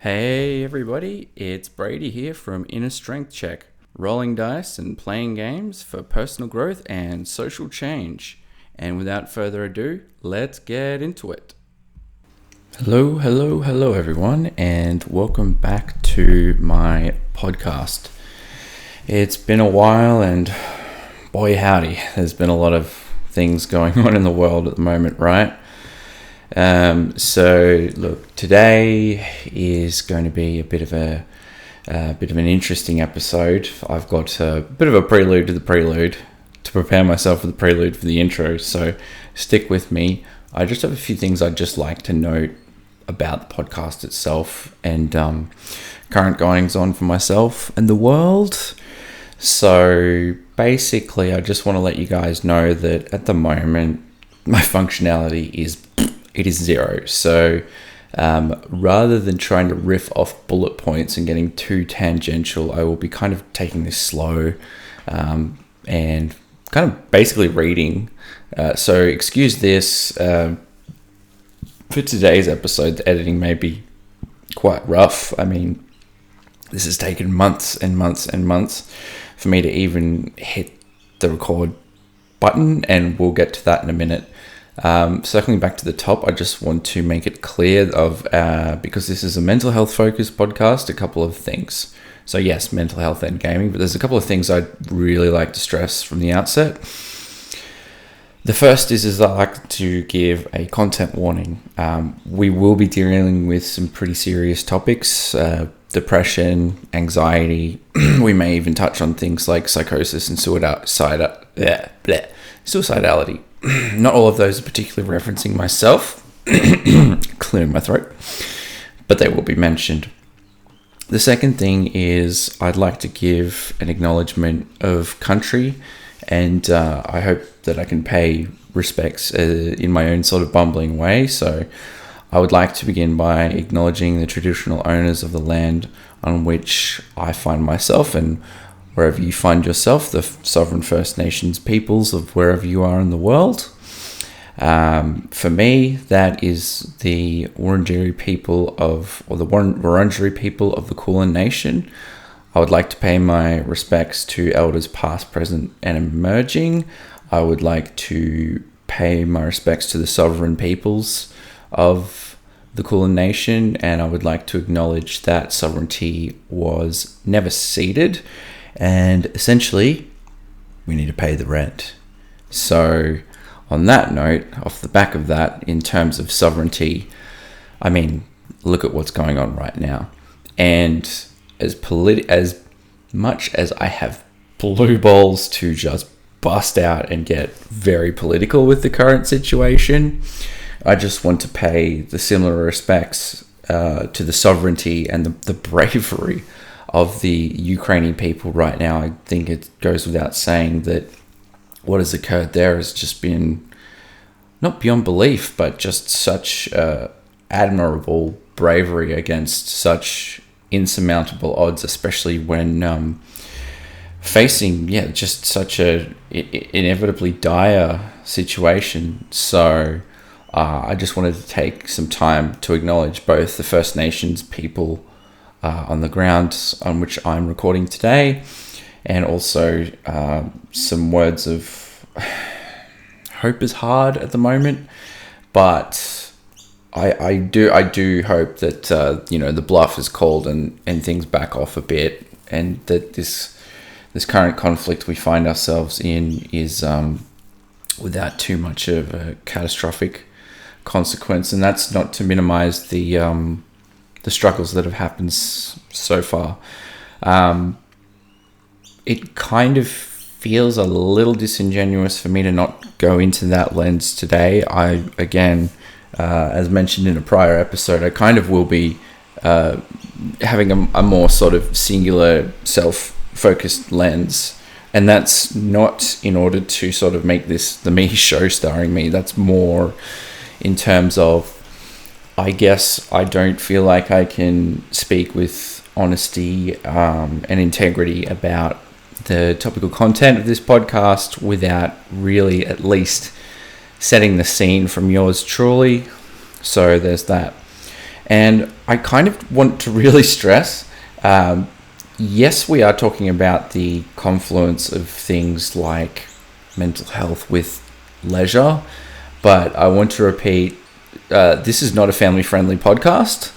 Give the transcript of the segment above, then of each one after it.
Hey everybody, it's Brady here from Inner Strength Check, rolling dice and playing games for personal growth and social change. And without further ado, let's get into it. Hello everyone, and welcome back to my podcast. It's been a while, and boy howdy, there's been a lot of things going on in the world at the moment, right? So look, today is going to be a bit of an interesting episode. I've got a bit of a prelude to the prelude to prepare myself for the prelude for the intro. So stick with me. I just have a few things I'd just like to note about the podcast itself and current goings on for myself and the world. So basically, I just want to let you guys know that at the moment, my functionality is zero. So rather than trying to riff off bullet points and getting too tangential, I will be kind of taking this slow and kind of basically reading. So excuse this. For today's episode, the editing may be quite rough. I mean, this has taken months and months and months for me to even hit the record button, and we'll get to that in a minute. Circling back to the top, I just want to make it clear because this is a mental health focused podcast, a couple of things. So yes, mental health and gaming, but there's a couple of things I'd really like to stress from the outset. The first is I like to give a content warning. We will be dealing with some pretty serious topics, depression, anxiety. We may even touch on things like psychosis and suicidality. Not all of those are particularly referencing myself, clearing my throat, but they will be mentioned. The second thing is I'd like to give an acknowledgement of country, and I hope that I can pay respects in my own sort of bumbling way. So I would like to begin by acknowledging the traditional owners of the land on which I find myself, and wherever you find yourself, the sovereign First Nations peoples of wherever you are in the world. For me, that is the Wurundjeri people Wurundjeri people of the Kulin Nation. I would like to pay my respects to elders past, present, and emerging. I would like to pay my respects to the sovereign peoples of the Kulin Nation, and I would like to acknowledge that sovereignty was never ceded. And essentially, we need to pay the rent. So on that note, off the back of that, in terms of sovereignty, I mean, look at what's going on right now. And as much as I have blue balls to just bust out and get very political with the current situation, I just want to pay the similar respects to the sovereignty and the bravery of the Ukrainian people right now. I think it goes without saying that what has occurred there has just been not beyond belief, but just such admirable bravery against such insurmountable odds, especially when facing just such a inevitably dire situation. So I just wanted to take some time to acknowledge both the First Nations people on the ground on which I'm recording today, and also some words of hope is hard at the moment, but I do hope that the bluff is called and things back off a bit, and that this current conflict we find ourselves in is without too much of a catastrophic consequence. And that's not to minimize the struggles that have happened so far. It kind of feels a little disingenuous for me to not go into that lens today. I, again, as mentioned in a prior episode, I kind of will be having a more sort of singular self-focused lens. And that's not in order to sort of make this the me show starring me. That's more in terms of, I guess I don't feel like I can speak with honesty and integrity about the topical content of this podcast without really at least setting the scene from yours truly. So there's that. And I kind of want to really stress, yes, we are talking about the confluence of things like mental health with leisure, but I want to repeat, this is not a family-friendly podcast.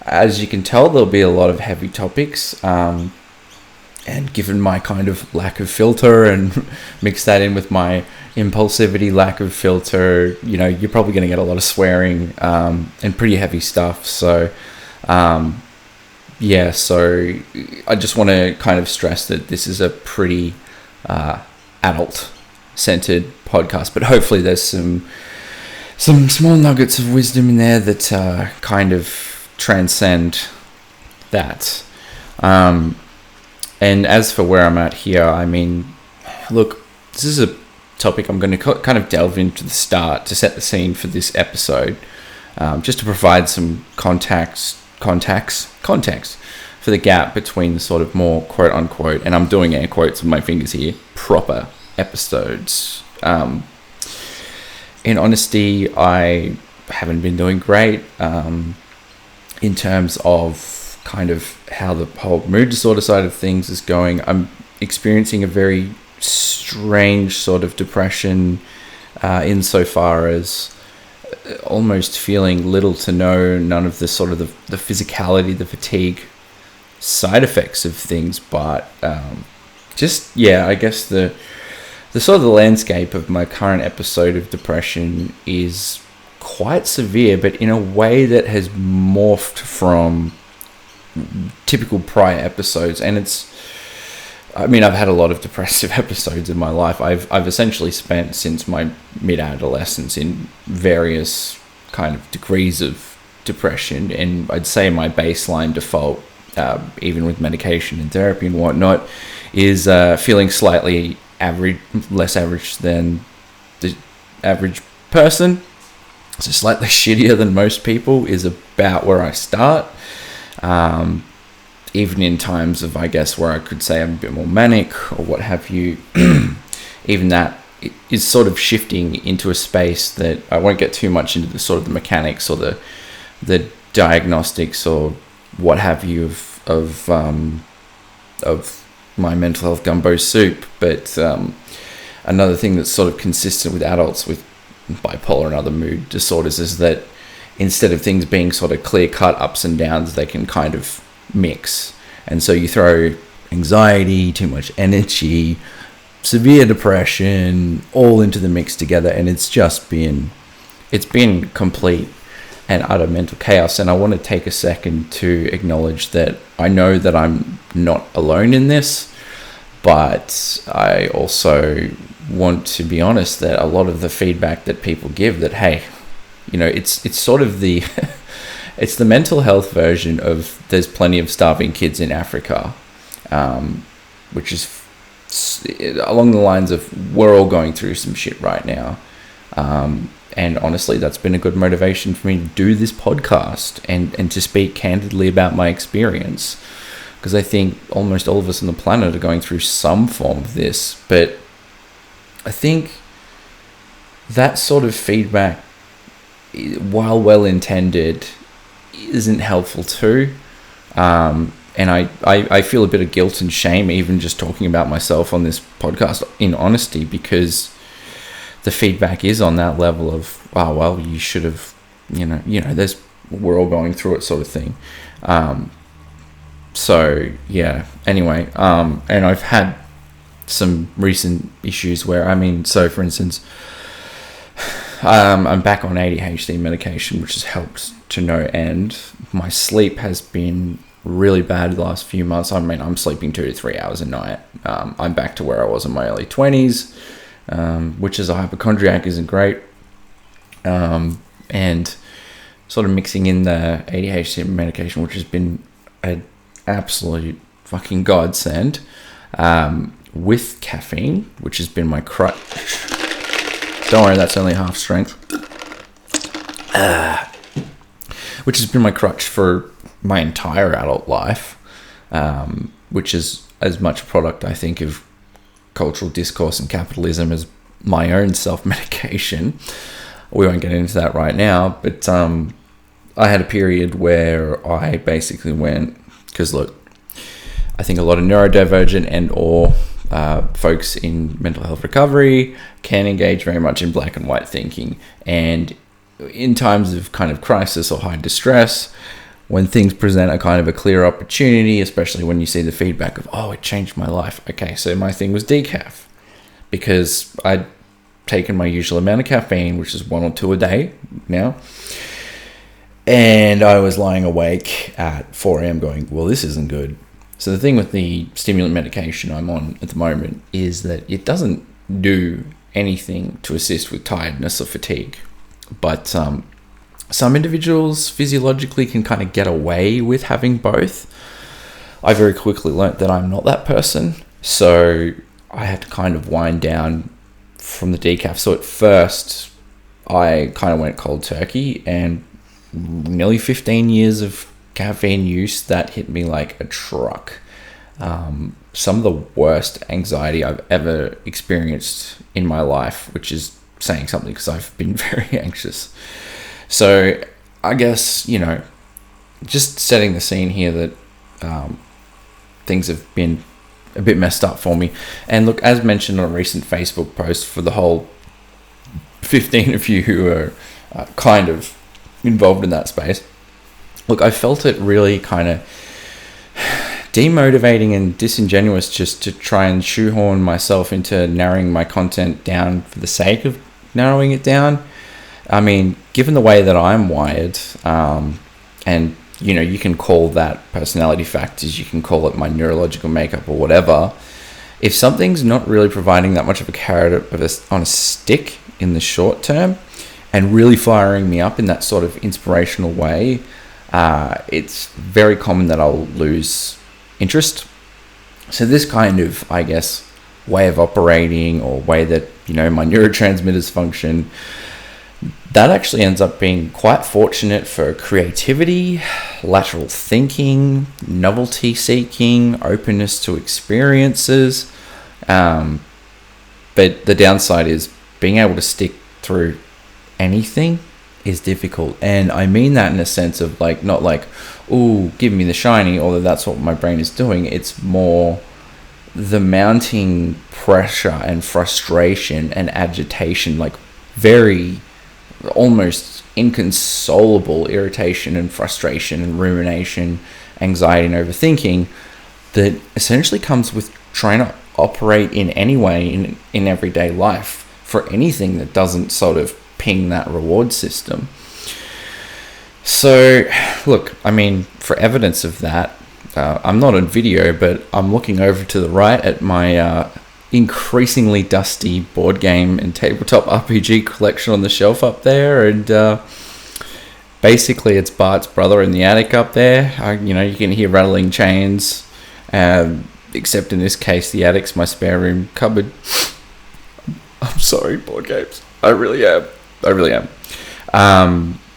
As you can tell, there'll be a lot of heavy topics, and given my kind of lack of filter and mix that in with my impulsivity, lack of filter, you're probably going to get a lot of swearing and pretty heavy stuff. So, so I just want to kind of stress that this is a pretty adult-centered podcast, but hopefully there's some small nuggets of wisdom in there that kind of transcend that. And as for where I'm at here, I mean, look, this is a topic I'm going to kind of delve into the start to set the scene for this episode, just to provide some context for the gap between the sort of more quote unquote, and I'm doing air quotes with my fingers here, proper episodes. In honesty, I haven't been doing great in terms of kind of how the whole mood disorder side of things is going. I'm experiencing a very strange sort of depression insofar as almost feeling little to none of the sort of the physicality, the fatigue side effects of things, but I guess the sort of the landscape of my current episode of depression is quite severe, but in a way that has morphed from typical prior episodes. And I've had a lot of depressive episodes in my life. I've essentially spent since my mid-adolescence in various kind of degrees of depression, and I'd say my baseline default, even with medication and therapy and whatnot, is feeling slightly less average than the average person. So slightly shittier than most people is about where I start. Even in times of, I guess, where I could say I'm a bit more manic or what have you, even that is sort of shifting into a space that I won't get too much into the sort of the mechanics or the diagnostics or what have you of my mental health gumbo soup. But another thing that's sort of consistent with adults with bipolar and other mood disorders is that instead of things being sort of clear-cut ups and downs, they can kind of mix. And so you throw anxiety, too much energy, severe depression all into the mix together, and it's been complete and utter mental chaos. And I want to take a second to acknowledge that I know that I'm not alone in this, but I also want to be honest that a lot of the feedback that people give, that hey, it's sort of the it's the mental health version of there's plenty of starving kids in Africa, which is along the lines of we're all going through some shit right now. And honestly, that's been a good motivation for me to do this podcast and to speak candidly about my experience, because I think almost all of us on the planet are going through some form of this. But I think that sort of feedback, while well-intended, isn't helpful too. And I feel a bit of guilt and shame even just talking about myself on this podcast in honesty, because the feedback is on that level of, oh, well, you should have, we're all going through it sort of thing. So yeah, anyway, and I've had some recent issues where, so for instance, I'm back on ADHD medication, which has helped to no end. My sleep has been really bad the last few months. I'm sleeping 2 to 3 hours a night. I'm back to where I was in my early 20s, which as a hypochondriac isn't great. And sort of mixing in the ADHD medication, which has been an absolute fucking godsend, with caffeine, which has been my crutch. Don't worry, that's only half strength. Which has been my crutch for my entire adult life, which is as much a product, I think, of cultural discourse and capitalism as my own self-medication. We won't get into that right now, but I had a period where I basically went, because look, I think a lot of neurodivergent and or folks in mental health recovery can engage very much in black and white thinking. And in times of kind of crisis or high distress, when things present a kind of a clear opportunity, especially when you see the feedback of, oh, it changed my life. Okay, so my thing was decaf, because I'd taken my usual amount of caffeine, which is 1 or 2 a day now. And I was lying awake at 4 a.m. going, well, this isn't good. So the thing with the stimulant medication I'm on at the moment is that it doesn't do anything to assist with tiredness or fatigue. But some individuals physiologically can kind of get away with having both. I very quickly learnt that I'm not that person. So I had to kind of wind down from the decaf. So at first, I kind of went cold turkey, and nearly 15 years of caffeine use, that hit me like a truck. Some of the worst anxiety I've ever experienced in my life, which is saying something because I've been very anxious. So I guess, just setting the scene here that things have been a bit messed up for me. And look, as mentioned on a recent Facebook post, for the whole 15 of you who are kind of involved in that space, look, I felt it really kind of demotivating and disingenuous just to try and shoehorn myself into narrowing my content down for the sake of narrowing it down. I mean, given the way that I'm wired, and you can call that personality factors, you can call it my neurological makeup or whatever. If something's not really providing that much of a carrot on a stick in the short term and really firing me up in that sort of inspirational way, it's very common that I'll lose interest. So this kind of, I guess, way of operating, or way that, my neurotransmitters function, that actually ends up being quite fortunate for creativity, lateral thinking, novelty seeking, openness to experiences. But the downside is being able to stick through anything is difficult. And I mean that in a sense of not like, ooh, give me the shiny, although that's what my brain is doing. It's more the mounting pressure and frustration and agitation, like very almost inconsolable irritation and frustration and rumination, anxiety and overthinking, that essentially comes with trying to operate in any way in everyday life for anything that doesn't sort of ping that reward system. So look, I mean, for evidence of that, I'm not on video, but I'm looking over to the right at my increasingly dusty board game and tabletop RPG collection on the shelf up there, and basically it's Bart's brother in the attic up there. You can hear rattling chains, except in this case the attic's my spare room cupboard. I'm sorry, board games. I really am.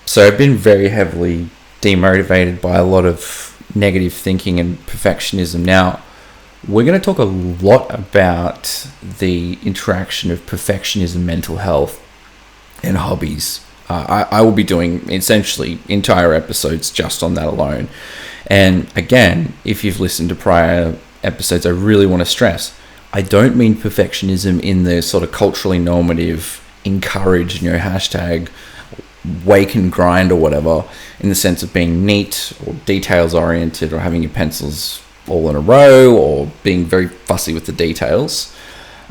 So I've been very heavily demotivated by a lot of negative thinking and perfectionism. Now, we're going to talk a lot about the interaction of perfectionism, mental health, and hobbies. I will be doing essentially entire episodes just on that alone. And again, if you've listened to prior episodes, I really want to stress, I don't mean perfectionism in the sort of culturally normative, encourage, hashtag wake and grind or whatever, in the sense of being neat or details oriented or having your pencils all in a row or being very fussy with the details.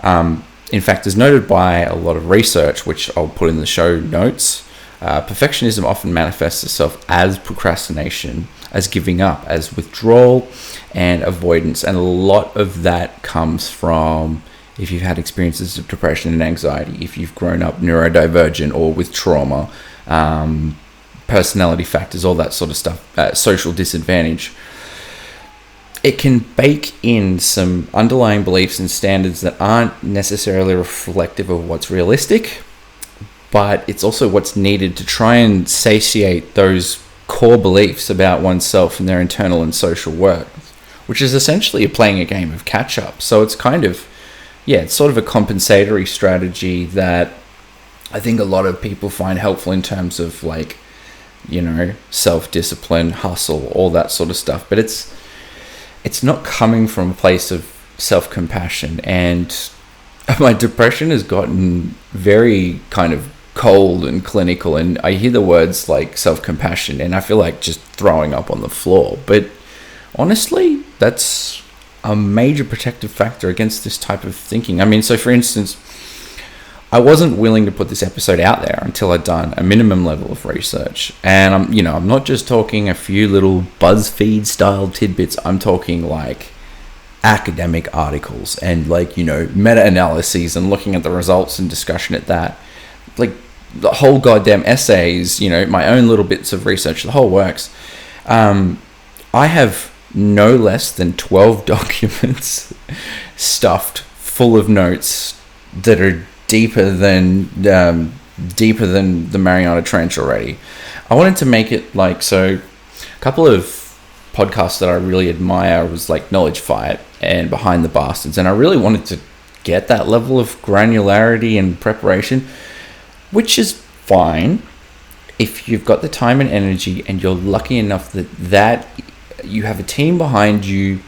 In fact, as noted by a lot of research, which I'll put in the show notes, perfectionism often manifests itself as procrastination, as giving up, as withdrawal and avoidance. And a lot of that comes from, if you've had experiences of depression and anxiety, if you've grown up neurodivergent or with trauma, personality factors, all that sort of stuff, social disadvantage. It can bake in some underlying beliefs and standards that aren't necessarily reflective of what's realistic, but it's also what's needed to try and satiate those core beliefs about oneself and their internal and social work, which is essentially playing a game of catch-up. So it's kind of, it's sort of a compensatory strategy that I think a lot of people find helpful in terms of self-discipline, hustle, all that sort of stuff. But it's not coming from a place of self-compassion. And my depression has gotten very kind of cold and clinical, and I hear the words like self-compassion and I feel like just throwing up on the floor. But honestly, that's a major protective factor against this type of thinking. I mean, so for instance, I wasn't willing to put this episode out there until I'd done a minimum level of research. And I'm not just talking a few little BuzzFeed style tidbits. I'm talking like academic articles and like, meta-analyses and looking at the results and discussion at that. Like the whole goddamn essays, my own little bits of research, the whole works. I have no less than 12 documents stuffed full of notes that are deeper than the Mariana Trench already. I wanted to make it like, so a couple of podcasts that I really admire was like Knowledge Fight and Behind the Bastards, and I really wanted to get that level of granularity and preparation, which is fine if you've got the time and energy and you're lucky enough that you have a team behind you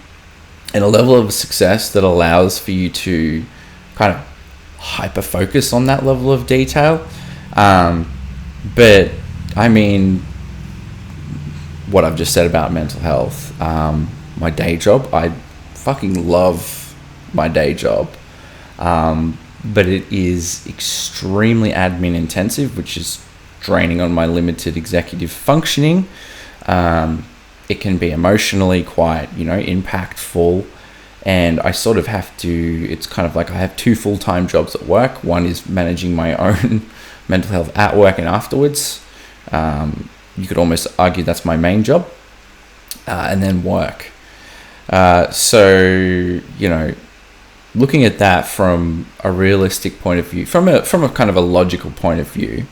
and a level of success that allows for you to kind of hyper focus on that level of detail. But I mean, what I've just said about mental health, my day job, I fucking love my day job. But it is extremely admin intensive, which is draining on my limited executive functioning. It can be emotionally quite, impactful. And I sort of have to, it's kind of like I have two full-time jobs at work. One is managing my own mental health at work and afterwards. You could almost argue that's my main job. And then work. So, looking at that from a realistic point of view, from a kind of a logical point of view,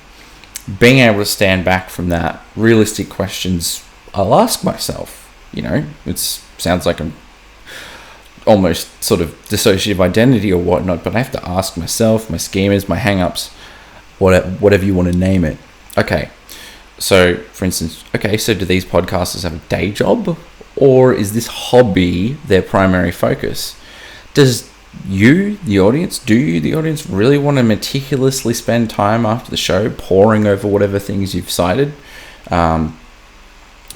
being able to stand back from that, realistic questions I'll ask myself. It sounds like I'm almost sort of dissociative identity or whatnot, but I have to ask myself, my schemas, my hang-ups, whatever you want to name it. Okay, so for instance, so do these podcasters have a day job, or is this hobby their primary focus? Does you, the audience, really want to meticulously spend time after the show poring over whatever things you've cited?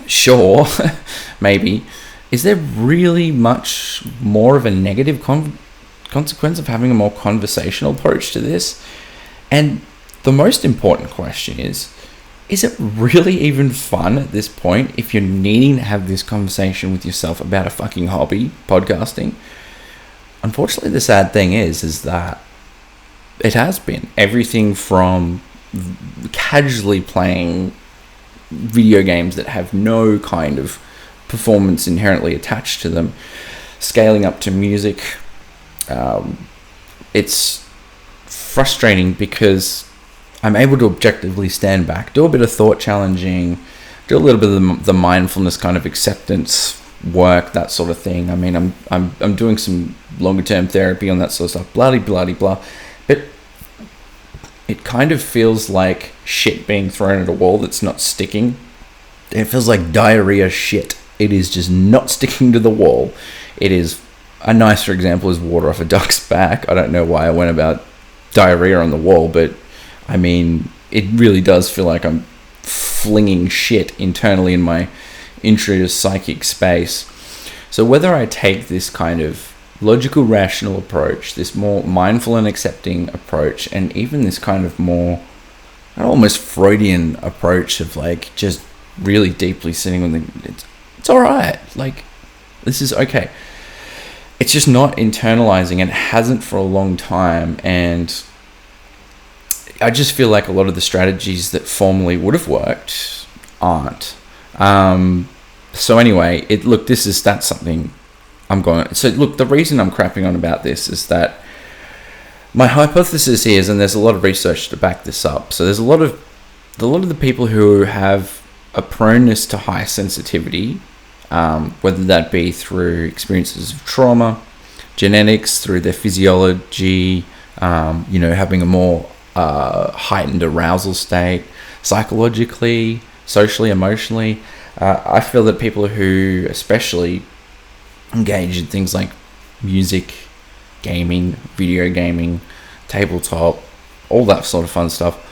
Sure, maybe. Is there really much more of a negative consequence of having a more conversational approach to this? And the most important question is it really even fun at this point if you're needing to have this conversation with yourself about a fucking hobby, podcasting? Unfortunately, the sad thing is that it has been everything from casually playing video games that have no kind of performance inherently attached to them, scaling up to music. It's frustrating because I'm able to objectively stand back, do a bit of thought challenging, do a little bit of the mindfulness kind of acceptance work, that sort of thing. I mean, I'm doing some longer term therapy on that sort of stuff, blah blah blah. But it kind of feels like shit being thrown at a wall that's not sticking. It feels like diarrhea shit. It is just not sticking to the wall. It is, a nicer example is water off a duck's back. I don't know why I went about diarrhea on the wall, but I mean, it really does feel like I'm flinging shit internally in my intra-psychic space. So whether I take this kind of logical, rational approach, this more mindful and accepting approach, and even this kind of more almost Freudian approach of like just really deeply sitting with it's all right, like this is okay. It's just not internalizing, and it hasn't for a long time. And I just feel like a lot of the strategies that formerly would have worked aren't. So anyway, that's something I'm going. So look, the reason I'm crapping on about this is that my hypothesis is, and there's a lot of research to back this up. So there's a lot of the people who have a proneness to high sensitivity, whether that be through experiences of trauma, genetics, through their physiology, having a more heightened arousal state, psychologically, socially, emotionally. I feel that people who especially engage in things like music, gaming, video gaming, tabletop, all that sort of fun stuff,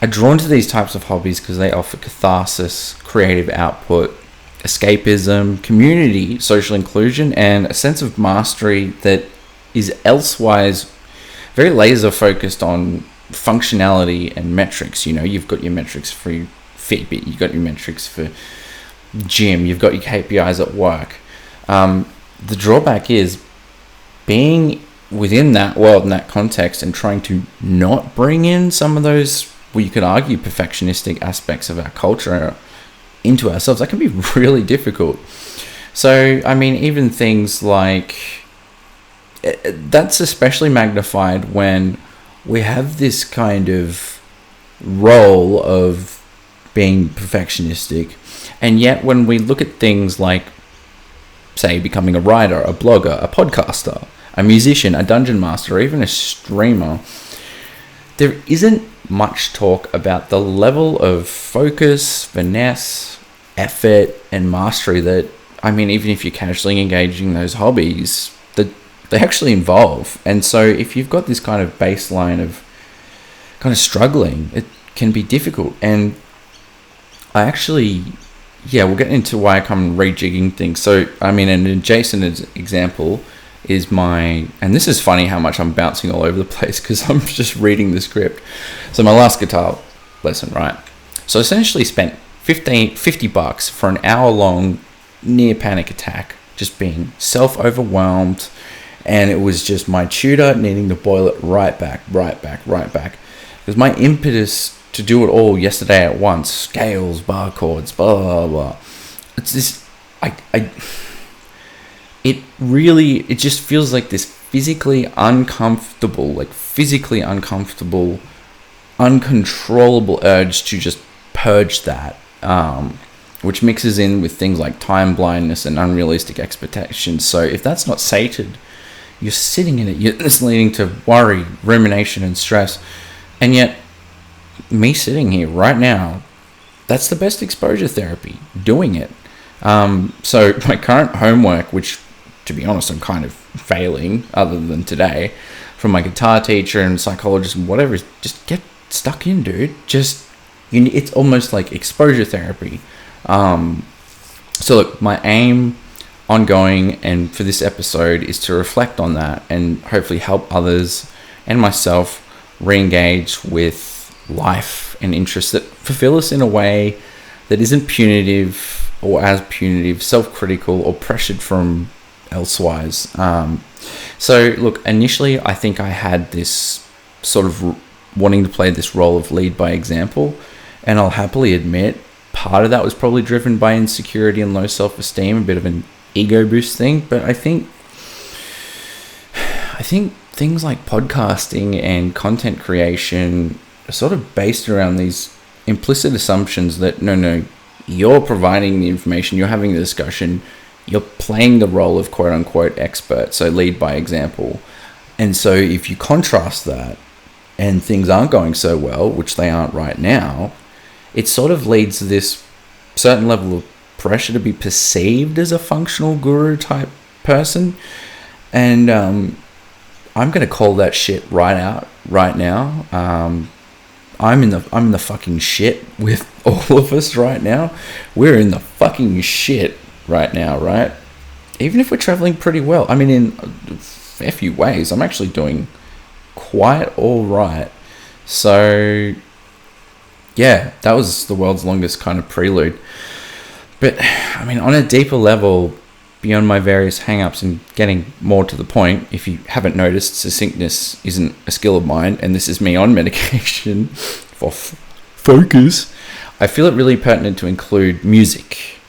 are drawn to these types of hobbies because they offer catharsis, creative output, escapism, community, social inclusion, and a sense of mastery that is elsewise very laser focused on functionality and metrics. You've got your metrics for your Fitbit, you've got your metrics for gym, you've got your KPIs at work. The drawback is being within that world and that context and trying to not bring in some of those, well, you could argue, perfectionistic aspects of our culture into ourselves. That can be really difficult. So, even things like, that's especially magnified when we have this kind of role of being perfectionistic, and yet when we look at things like, say, becoming a writer, a blogger, a podcaster, a musician, a dungeon master, or even a streamer, there isn't much talk about the level of focus, finesse, effort, and mastery that, even if you're casually engaging those hobbies, that they actually involve. And so if you've got this kind of baseline of kind of struggling, it can be difficult. And I actually, we'll get into why I come rejigging things. So, an adjacent example is and this is funny how much I'm bouncing all over the place because I'm just reading the script. So my last guitar lesson, right? So I essentially spent $50 for an hour-long near panic attack, just being self-overwhelmed, and it was just my tutor needing to boil it right back. Because my impetus to do it all yesterday at once, scales, bar chords, blah, blah, blah. It's this, it just feels like this physically uncomfortable, uncontrollable urge to just purge that, which mixes in with things like time blindness and unrealistic expectations. So if that's not sated, you're sitting in it, it's leading to worry, rumination, and stress. And yet, me sitting here right now, that's the best exposure therapy, doing it. So my current homework, which, to be honest, I'm kind of failing, other than today, from my guitar teacher and psychologist and whatever, is just get stuck in, dude. It's almost like exposure therapy. So look, my aim ongoing and for this episode is to reflect on that and hopefully help others and myself re-engage with life and interests that fulfill us in a way that isn't punitive or as punitive, self-critical, or pressured from elsewise. So look, initially I think I had this sort of wanting to play this role of lead by example, and I'll happily admit part of that was probably driven by insecurity and low self-esteem, a bit of an ego boost thing. But I think things like podcasting and content creation are sort of based around these implicit assumptions that no, you're providing the information, you're having the discussion, you're playing the role of quote unquote expert, so lead by example. And so if you contrast that and things aren't going so well, which they aren't right now, it sort of leads to this certain level of pressure to be perceived as a functional guru type person. And I'm going to call that shit right out right now. I'm in the fucking shit with all of us right now. We're in the fucking shit right now, right? Even if we're traveling pretty well. In a fair few ways, I'm actually doing quite all right. So yeah, that was the world's longest kind of prelude. But on a deeper level, beyond my various hang-ups and getting more to the point, if you haven't noticed, succinctness isn't a skill of mine, and this is me on medication for focus. I feel it really pertinent to include music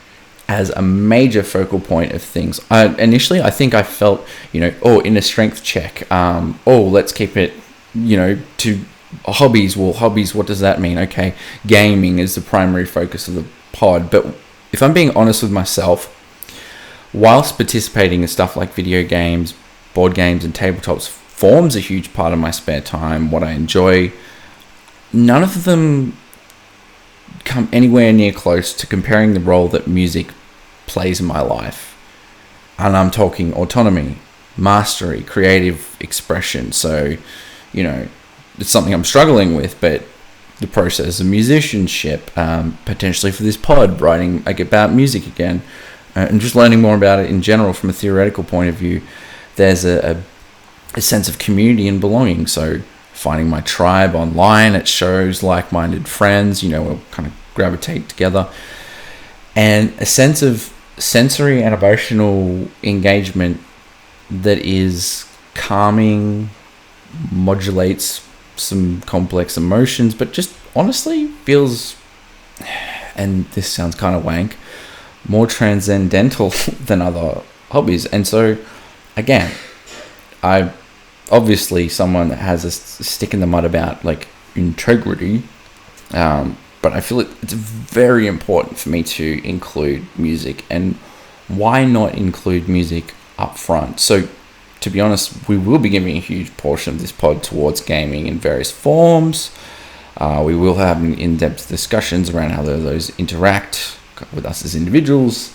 as a major focal point of things. Initially, I think I felt, in a strength check, let's keep it, to hobbies. Well, hobbies, what does that mean? Okay, gaming is the primary focus of the pod. But if I'm being honest with myself, whilst participating in stuff like video games, board games, and tabletops forms a huge part of my spare time, what I enjoy, none of them come anywhere near close to comparing the role that music plays in my life. And I'm talking autonomy, mastery, creative expression. So, it's something I'm struggling with, but the process of musicianship, potentially for this pod, writing about music again, and just learning more about it in general from a theoretical point of view. There's a sense of community and belonging. So finding my tribe online at shows, like-minded friends, we'll kind of gravitate together. And a sense of sensory and emotional engagement that is calming, modulates some complex emotions, but just honestly feels, and this sounds kind of wank, more transcendental than other hobbies. And so, again, I obviously someone that has a stick in the mud about integrity, but I feel it's very important for me to include music. And why not include music up front? So, to be honest, we will be giving a huge portion of this pod towards gaming in various forms. We will have in-depth discussions around how those interact with us as individuals,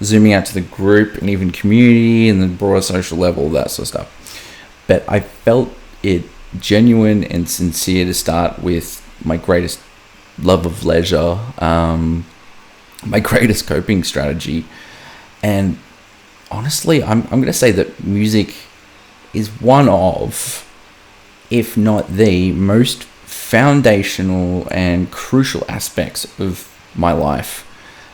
zooming out to the group and even community and the broader social level, that sort of stuff. But I felt it genuine and sincere to start with my greatest love of leisure, my greatest coping strategy. And honestly, I'm going to say that music is one of, if not the most foundational and crucial aspects of my life,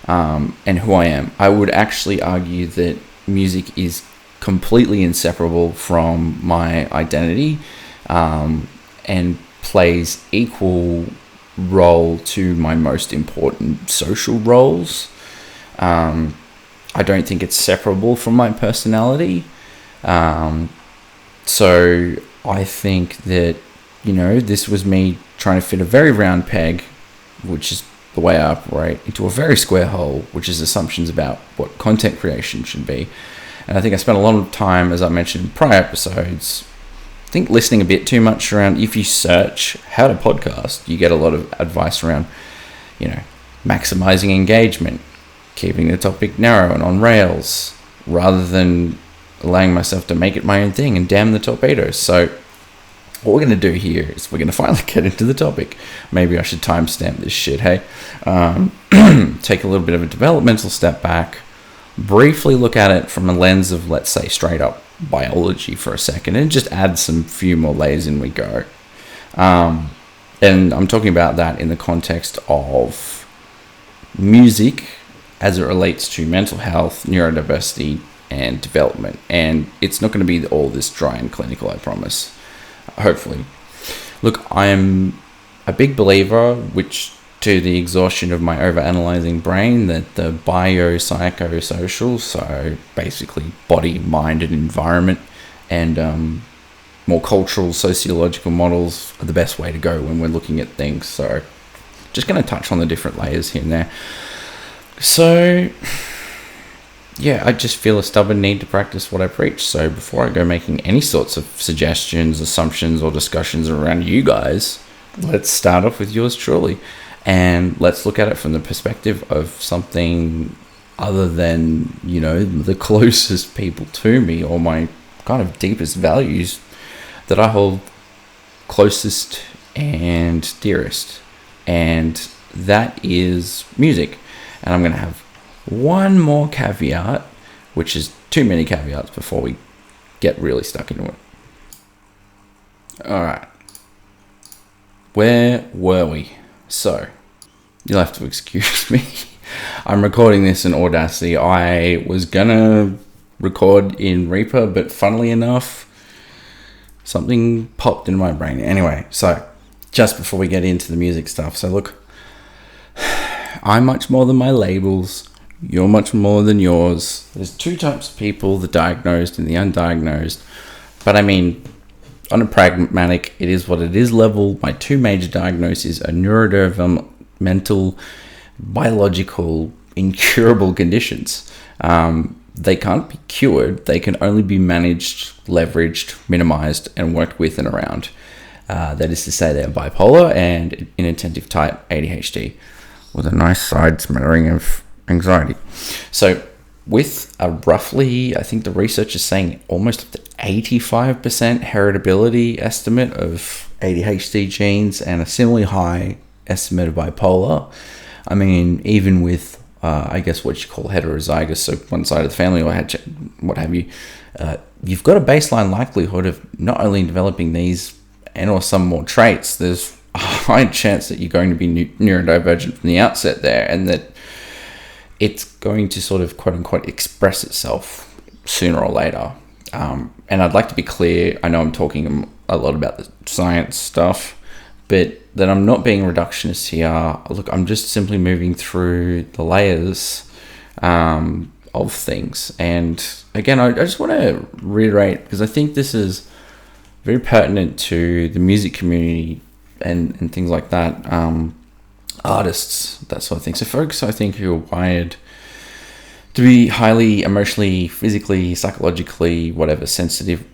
and who I am. I would actually argue that music is completely inseparable from my identity, and plays equal role to my most important social roles. I don't think it's separable from my personality. So I think that, this was me trying to fit a very round peg, which is the way I operate, into a very square hole, which is assumptions about what content creation should be. And I think I spent a lot of time, as I mentioned in prior episodes, I think listening a bit too much around, if you search how to podcast, you get a lot of advice around, maximizing engagement, keeping the topic narrow and on rails, rather than allowing myself to make it my own thing and damn the torpedoes. So what we're going to do here is we're going to finally get into the topic. Maybe I should timestamp this shit, hey? Take a little bit of a developmental step back, briefly look at it from a lens of, let's say, straight up biology for a second, and just add some few more layers in we go. And I'm talking about that in the context of music as it relates to mental health, neurodiversity, and development. And it's not going to be all this dry and clinical, I promise. Hopefully. Look, I'm a big believer, which to the exhaustion of my overanalyzing brain, that the biopsychosocial, so basically body, mind, and environment, and more cultural, sociological models are the best way to go when we're looking at things. So just going to touch on the different layers here and there. So yeah, I just feel a stubborn need to practice what I preach. So before I go making any sorts of suggestions, assumptions, or discussions around you guys, let's start off with yours truly. And let's look at it from the perspective of something other than, the closest people to me, or my kind of deepest values that I hold closest and dearest. And that is music. And I'm going to have one more caveat, which is too many caveats before we get really stuck into it. All right. Where were we? So, you'll have to excuse me. I'm recording this in Audacity. I was gonna record in Reaper, but funnily enough, something popped in my brain. Anyway, so just before we get into the music stuff. So look, I'm much more than my labels. You're much more than yours. There's two types of people, the diagnosed and the undiagnosed. But I mean, on a pragmatic, it is what it is level, my two major diagnoses are neurodevelopmental, biological, incurable conditions. They can't be cured. They can only be managed, leveraged, minimized, and worked with and around. That is to say, they're bipolar and inattentive type ADHD. with a nice side smattering of anxiety. So with a roughly, I think the research is saying almost up to 85% heritability estimate of ADHD genes and a similarly high estimate of bipolar. I mean, even with, I guess what you call heterozygous, so one side of the family or what have you, you've got a baseline likelihood of not only developing these and or some more traits. There's a high chance that you're going to be neurodivergent from the outset there, and that it's going to sort of quote unquote express itself sooner or later. And I'd like to be clear, I know I'm talking a lot about the science stuff, but that I'm not being reductionist here. Look, I'm just simply moving through the layers of things. And again, I just want to reiterate, because I think this is very pertinent to the music community and things like that. Artists, that sort of thing. So folks, I think, who are wired to be highly emotionally, physically, psychologically, whatever, sensitive,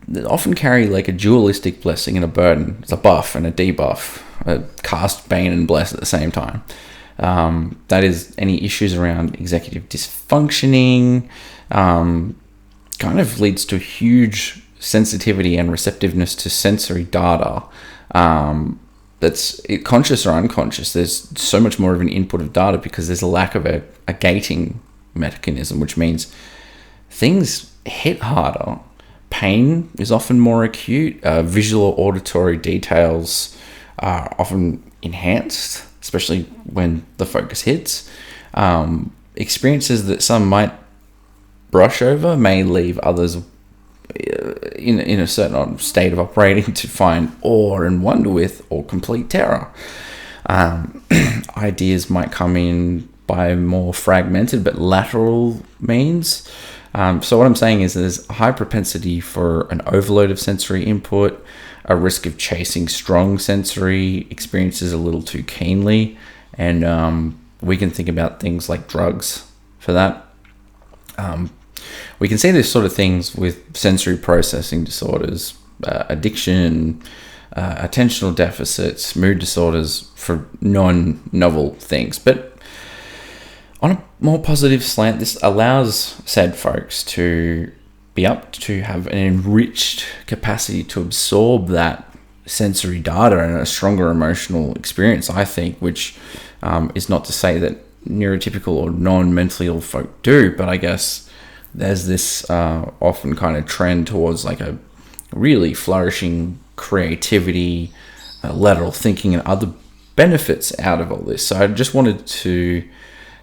they often carry like a dualistic blessing and a burden. It's a buff and a debuff, a cast, bane, and bless at the same time. That is any issues around executive dysfunctioning, kind of leads to huge sensitivity and receptiveness to sensory data. That's conscious or unconscious. There's so much more of an input of data because there's a lack of a gating mechanism, which means things hit harder. Pain is often more acute. Visual or auditory details are often enhanced, especially when the focus hits. Experiences that some might brush over may leave others in a certain state of operating to find awe and wonder with, or complete terror. Ideas might come in by more fragmented but lateral means. So what I'm saying is there's a high propensity for an overload of sensory input, a risk of chasing strong sensory experiences a little too keenly, and we can think about things like drugs for that. We can see this sort of things with sensory processing disorders, addiction, attentional deficits, mood disorders for non-novel things. But on a more positive slant, this allows said folks to be up to have an enriched capacity to absorb that sensory data and a stronger emotional experience, I think, which is not to say that neurotypical or non-mentally ill folk do, but I guess there's this often kind of trend towards like a really flourishing creativity, lateral thinking, and other benefits out of all this. So I just wanted to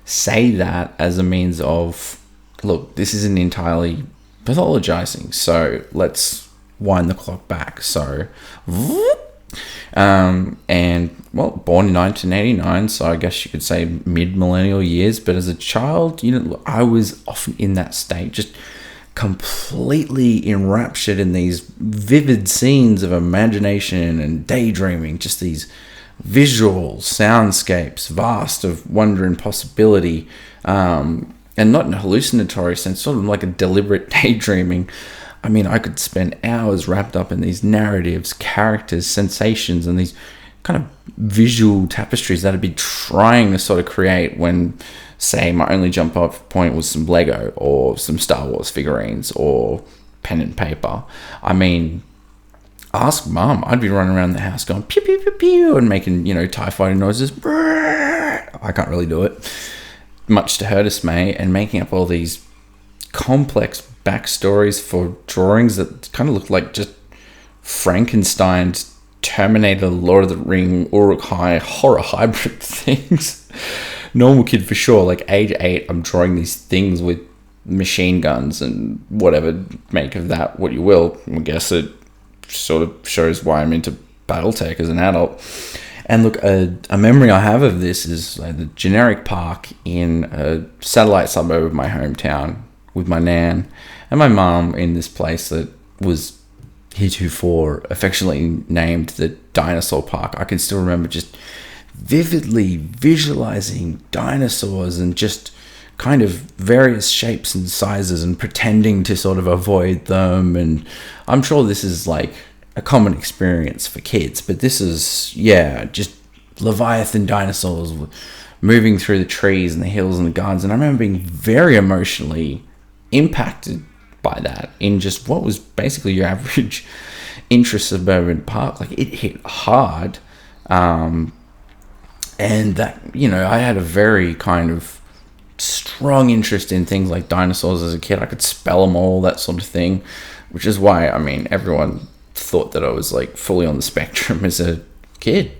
say that as a means of, look, this isn't entirely pathologizing, so let's wind the clock back. So and well, born in 1989, so I guess you could say mid-millennial years, but as a child, I was often in that state, just completely enraptured in these vivid scenes of imagination and daydreaming, just these visual soundscapes, vast of wonder and possibility, and not in a hallucinatory sense, sort of like a deliberate daydreaming. I mean, I could spend hours wrapped up in these narratives, characters, sensations, and these kind of visual tapestries that I'd be trying to sort of create when, say, my only jump off point was some Lego or some Star Wars figurines or pen and paper. I mean, ask mum. I'd be running around the house going pew, pew, pew, pew, and making, TIE fighter noises. I can't really do it, much to her dismay, and making up all these complex backstories for drawings that kind of look like just Frankenstein's Terminator, Lord of the Ring, Uruk-hai horror hybrid things. Normal kid for sure, like age 8, I'm drawing these things with machine guns and whatever, make of that what you will. I guess it sort of shows why I'm into Battletech as an adult. And look, a memory I have of this is the generic park in a satellite suburb of my hometown with my nan and my mum in this place that was heretofore affectionately named the Dinosaur Park. I can still remember just vividly visualizing dinosaurs and just kind of various shapes and sizes and pretending to sort of avoid them. And I'm sure this is like a common experience for kids, but this is, just Leviathan dinosaurs moving through the trees and the hills and the gardens. And I remember being very emotionally impacted by that in just what was basically your average intra-suburban park. Like, it hit hard. And that, I had a very kind of strong interest in things like dinosaurs as a kid. I could spell them all, that sort of thing, which is why, everyone thought that I was like fully on the spectrum as a kid.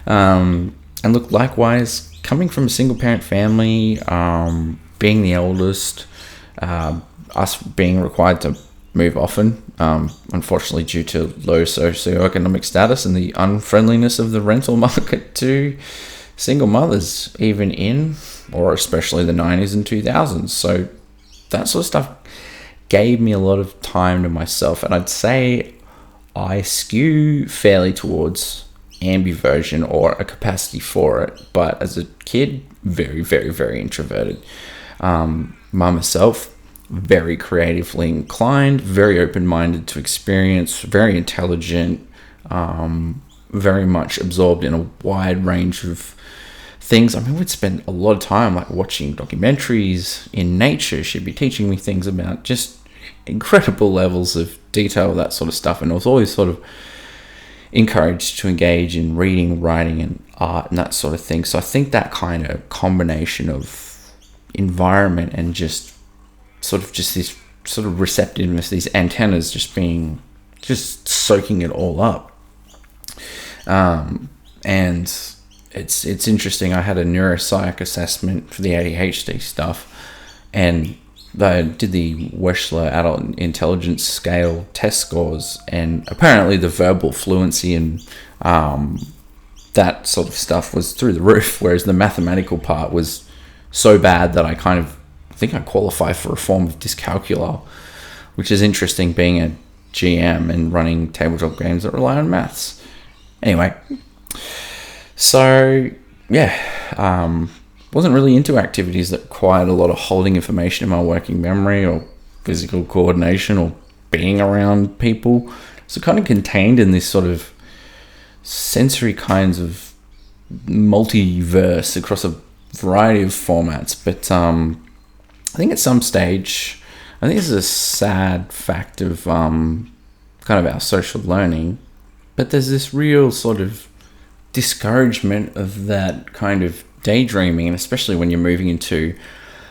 And look, likewise, coming from a single parent family, being the eldest, us being required to move often, unfortunately due to low socioeconomic status and the unfriendliness of the rental market to single mothers, even in or especially the 90s and 2000s. So that sort of stuff gave me a lot of time to myself, and I'd say I skew fairly towards ambiversion or a capacity for it, but as a kid, very, very, very introverted. Myself, very creatively inclined, very open-minded to experience, very intelligent, very much absorbed in a wide range of things. We'd spend a lot of time like watching documentaries in nature. She'd be teaching me things about just incredible levels of detail, that sort of stuff, and I was always sort of encouraged to engage in reading, writing, and art and that sort of thing. So I think that kind of combination of environment and just this sort of receptiveness, these antennas just soaking it all up. And it's interesting. I had a neuropsych assessment for the ADHD stuff, and I did the Wechsler Adult Intelligence Scale test scores, and apparently the verbal fluency and that sort of stuff was through the roof, whereas the mathematical part was so bad that I think I qualify for a form of dyscalculia, which is interesting, being a GM and running tabletop games that rely on maths. Anyway, so yeah, wasn't really into activities that required a lot of holding information in my working memory or physical coordination or being around people. So kind of contained in this sort of sensory kinds of multiverse across a variety of formats. But I think at some stage, I think this is a sad fact of kind of our social learning, but there's this real sort of discouragement of that kind of daydreaming, and especially when you're moving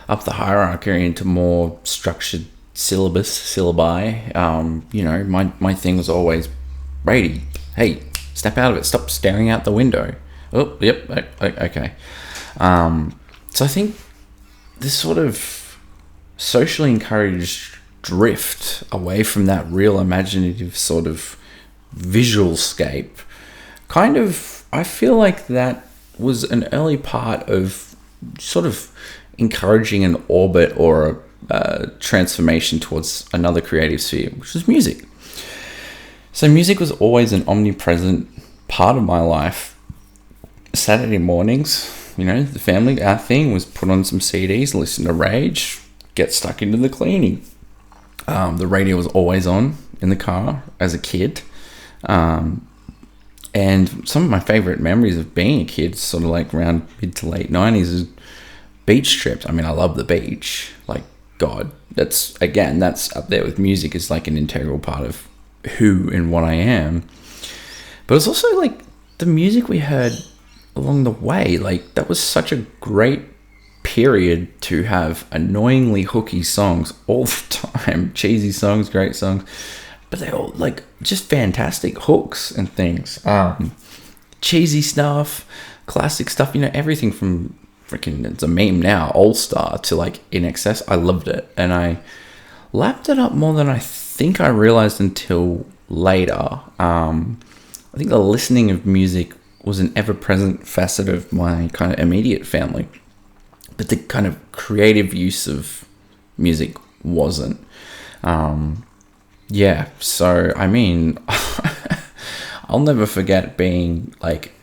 up the hierarchy into more structured syllabi. My thing was always, Brady, hey, step out of it, stop staring out the window. Oh, yep, okay. So I think this sort of socially encouraged drift away from that real imaginative sort of visual scape, kind of, I feel like that was an early part of sort of encouraging an orbit or a transformation towards another creative sphere, which was music. So music was always an omnipresent part of my life. Saturday mornings, the family, our thing was put on some CDs, listen to Rage, get stuck into the cleaning. The radio was always on in the car as a kid. And some of my favorite memories of being a kid, sort of like around mid to late 90s, is beach trips. I love the beach. Like, God, that's up there with music. It's like an integral part of who and what I am. But it's also like the music we heard along the way. Like, that was such a great period to have annoyingly hooky songs all the time. Cheesy songs, great songs. But they all like just fantastic hooks and things. Cheesy stuff, classic stuff, everything from freaking, it's a meme now, All Star to like In Excess. I loved it. And I lapped it up more than I think I realized until later. I think the listening of music was an ever-present facet of my kind of immediate family. But the kind of creative use of music wasn't. Yeah, so I'll never forget being like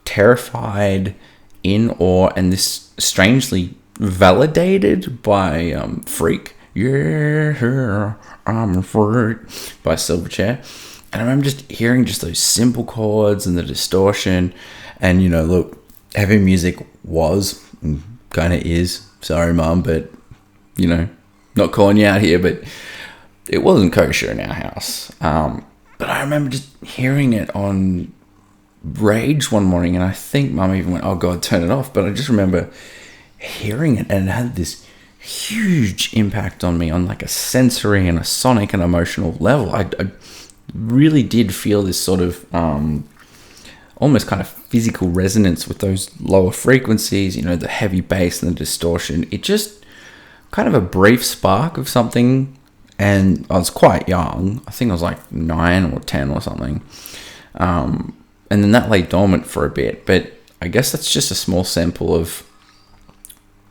terrified, in awe, and this strangely validated by Freak. Yeah, I'm a freak by Silverchair. And I remember just hearing just those simple chords and the distortion. And look, heavy music was Kind of is. Sorry, Mum, but, you know, not calling you out here, but it wasn't kosher in our house. But I remember just hearing it on Rage one morning, and I think Mum even went, "Oh God, turn it off." But I just remember hearing it, and it had this huge impact on me on like a sensory and a sonic and emotional level. I really did feel this sort of almost kind of physical resonance with those lower frequencies, you know, the heavy bass and the distortion. It just kind of a brief spark of something. And I was quite young. I think I was like 9 or 10 or something. And then that lay dormant for a bit. But I guess that's just a small sample of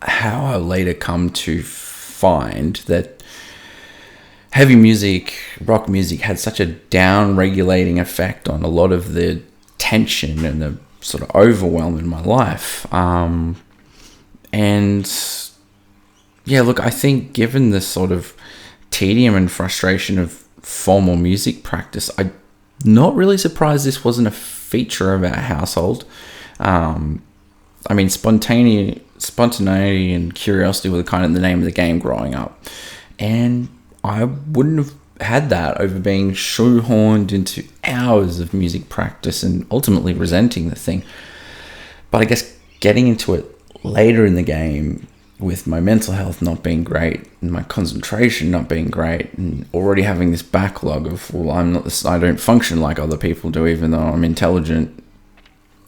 how I later come to find that heavy music, rock music, had such a down-regulating effect on a lot of the tension and the sort of overwhelm in my life. And yeah, look, I think given the sort of tedium and frustration of formal music practice, I'm not really surprised this wasn't a feature of our household. I mean, spontaneity and curiosity were kind of the name of the game growing up, and I wouldn't have had that over being shoehorned into hours of music practice and ultimately resenting the thing. But I guess getting into it later in the game, with my mental health not being great and my concentration not being great, and already having this backlog of, well, I don't function like other people do, even though I'm intelligent,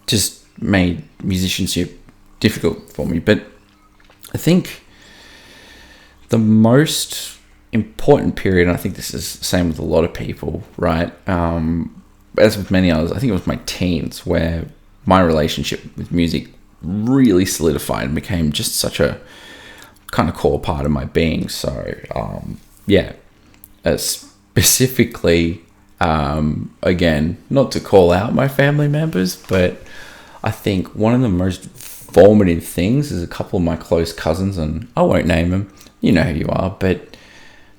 just made musicianship difficult for me. But I think the most important period, and I think this is the same with a lot of people, right? As with many others, I think it was my teens where my relationship with music really solidified and became just such a kind of core part of my being. So specifically, again, not to call out my family members, but I think one of the most formative things is a couple of my close cousins, and I won't name them, you know who you are, but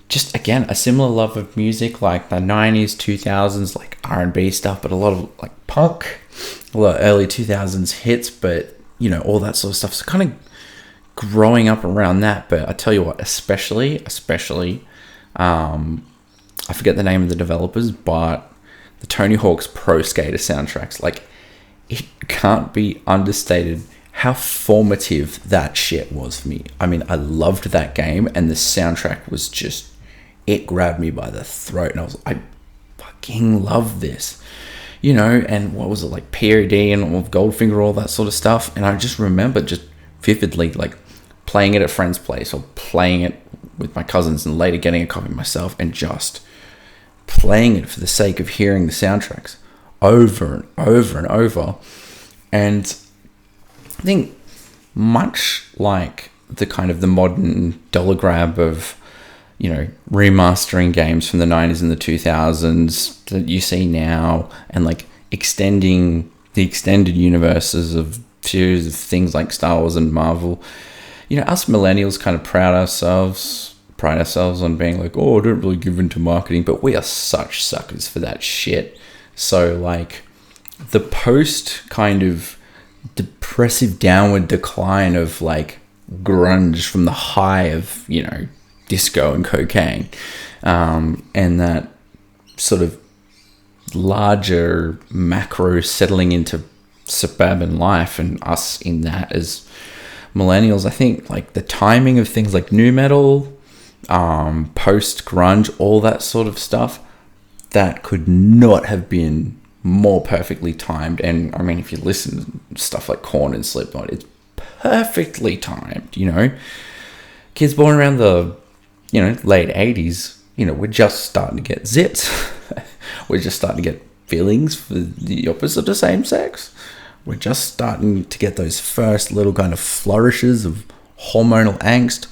just, again, a similar love of music, like the 90s, 2000s, like R&B stuff, but a lot of like punk, a lot of early 2000s hits, but you know, all that sort of stuff. So kind of growing up around that. But I tell you what, especially, I forget the name of the developers, but the Tony Hawk's Pro Skater soundtracks, like, it can't be understated how formative that shit was for me. I mean, I loved that game, and the soundtrack was just, it grabbed me by the throat, and I fucking love this. You know, and what was it, like POD and Goldfinger, all that sort of stuff. And I just remember just vividly like playing it at friends' place or playing it with my cousins, and later getting a copy myself and just playing it for the sake of hearing the soundtracks over and over and over. And I think much like the kind of the modern dollar grab of, you know, remastering games from the 90s and the 2000s that you see now, and like extending the extended universes of series of things like Star Wars and Marvel. You know, us millennials kind of pride ourselves on being like, oh, I don't really give into marketing, but we are such suckers for that shit. So like the post kind of depressive downward decline of like grunge from the high of, you know, disco and cocaine, and that sort of larger macro settling into suburban life, and us in that as millennials. I think like the timing of things like nu metal, post grunge, all that sort of stuff, that could not have been more perfectly timed. And I mean, if you listen to stuff like Korn and Slipknot, it's perfectly timed. You know, kids born around the, you know, late 80s, you know, we're just starting to get zits. We're just starting to get feelings for the opposite of the same sex. We're just starting to get those first little kind of flourishes of hormonal angst.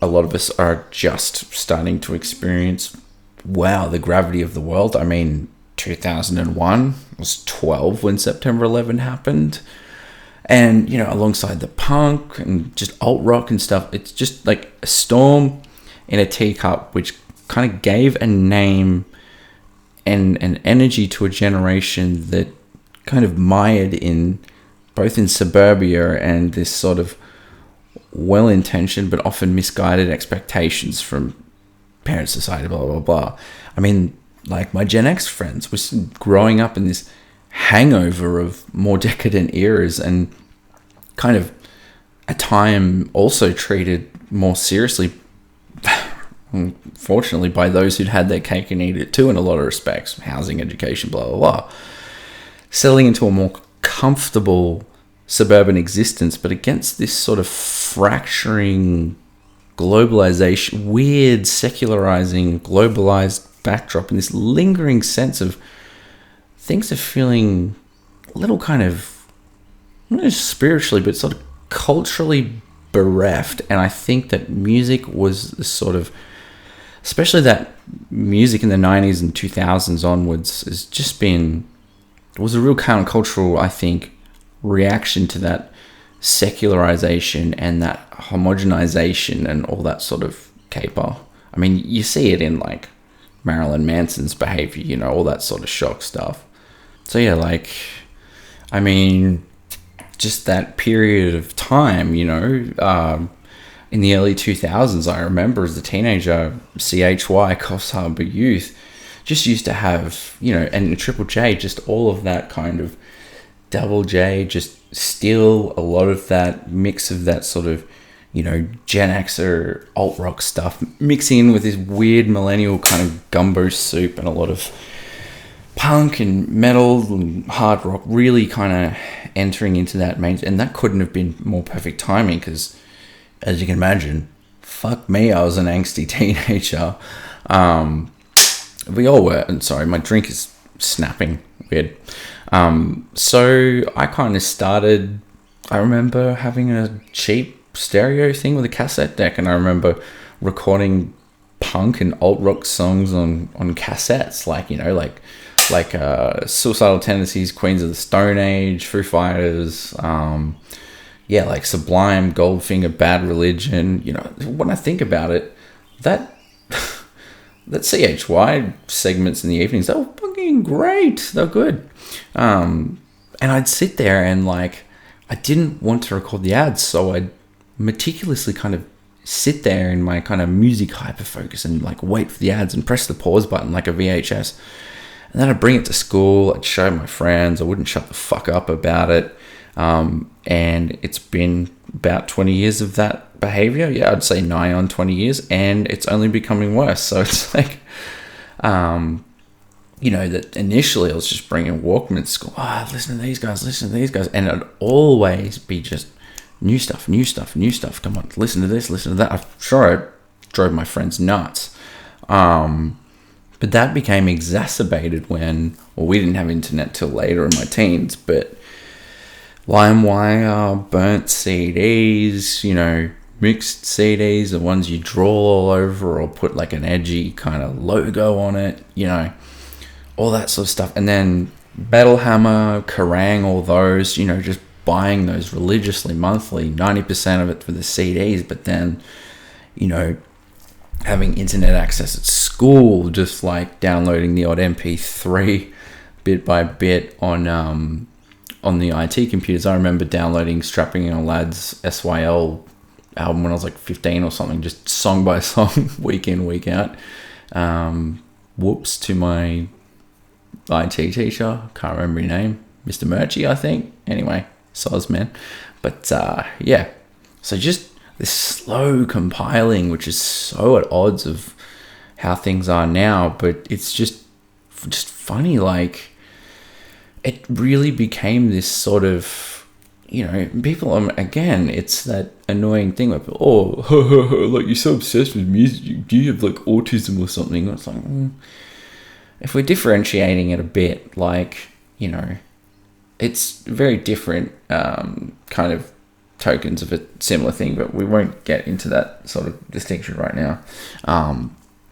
A lot of us are just starting to experience, wow, the gravity of the world. I mean, 2001, I was 12 when September 11 happened. And, you know, alongside the punk and just alt rock and stuff, it's just like a storm in a teacup, which kind of gave a name and an energy to a generation that kind of mired in both in suburbia and this sort of well-intentioned but often misguided expectations from parent society, blah, blah, blah. I mean, like my Gen X friends was growing up in this hangover of more decadent eras and kind of at time also treated more seriously, unfortunately, by those who'd had their cake and eat it too in a lot of respects, housing, education, blah, blah, blah. Settling into a more comfortable suburban existence, but against this sort of fracturing globalization, weird secularizing globalized backdrop, and this lingering sense of things are feeling a little kind of, not just spiritually, but sort of culturally bereft. And I think that music was the sort of, especially that music in the 90s and 2000s onwards, has just been, it was a real countercultural, I think, reaction to that secularization and that homogenization and all that sort of caper. I mean, you see it in like Marilyn Manson's behavior, you know, all that sort of shock stuff. So yeah, like, I mean, just that period of time, you know, in the early 2000s, I remember as a teenager, CHY, Coffs Harbour Youth, just used to have, you know, and Triple J, just all of that kind of Double J, just still a lot of that mix of that sort of, you know, Gen Xer alt rock stuff, mixing in with this weird millennial kind of gumbo soup and a lot of punk and metal and hard rock, really kind of entering into that main. And that couldn't have been more perfect timing because, as you can imagine, fuck me, I was an angsty teenager. We all were. And sorry, my drink is snapping weird. So I kind of started, I remember having a cheap stereo thing with a cassette deck, and I remember recording punk and alt rock songs on cassettes, like, you know, like Suicidal Tendencies, Queens of the Stone Age, Foo Fighters, yeah, like Sublime, Goldfinger, Bad Religion. You know, when I think about it, that CHY segments in the evenings, they were fucking great. They're good. And I'd sit there and like, I didn't want to record the ads, so I'd meticulously kind of sit there in my kind of music hyperfocus and like wait for the ads and press the pause button like a VHS. And then I'd bring it to school, I'd show my friends, I wouldn't shut the fuck up about it. And it's been about 20 years of that behavior. Yeah, I'd say nigh on 20 years, and it's only becoming worse. So it's like, you know, that initially I was just bringing Walkman to school. Oh, listen to these guys. And it'd always be just new stuff. Come on, listen to this, listen to that. I'm sure I drove my friends nuts. But that became exacerbated when, well, we didn't have internet till later in my teens, but LimeWire, burnt CDs, you know, mixed CDs, the ones you draw all over or put like an edgy kind of logo on it, you know, all that sort of stuff. And then Metal Hammer, Kerrang, all those, you know, just buying those religiously monthly, 90% of it for the CDs, but then, you know, having internet access at school, just like downloading the odd MP3 bit by bit on the IT computers. I remember downloading Strapping On Lads SYL album when I was like 15 or something, just song by song, week in, week out. Whoops to my IT teacher, can't remember his name, Mr. Murchie, I think. Anyway, soz man. But yeah, so just this slow compiling, which is so at odds of how things are now, but it's just funny, like, it really became this sort of, you know, people, again, it's that annoying thing where people, oh, like, you're so obsessed with music, do you have, like, autism or something? It's like, if we're differentiating it a bit, like, you know, it's very different kind of tokens of a similar thing, but we won't get into that sort of distinction right now.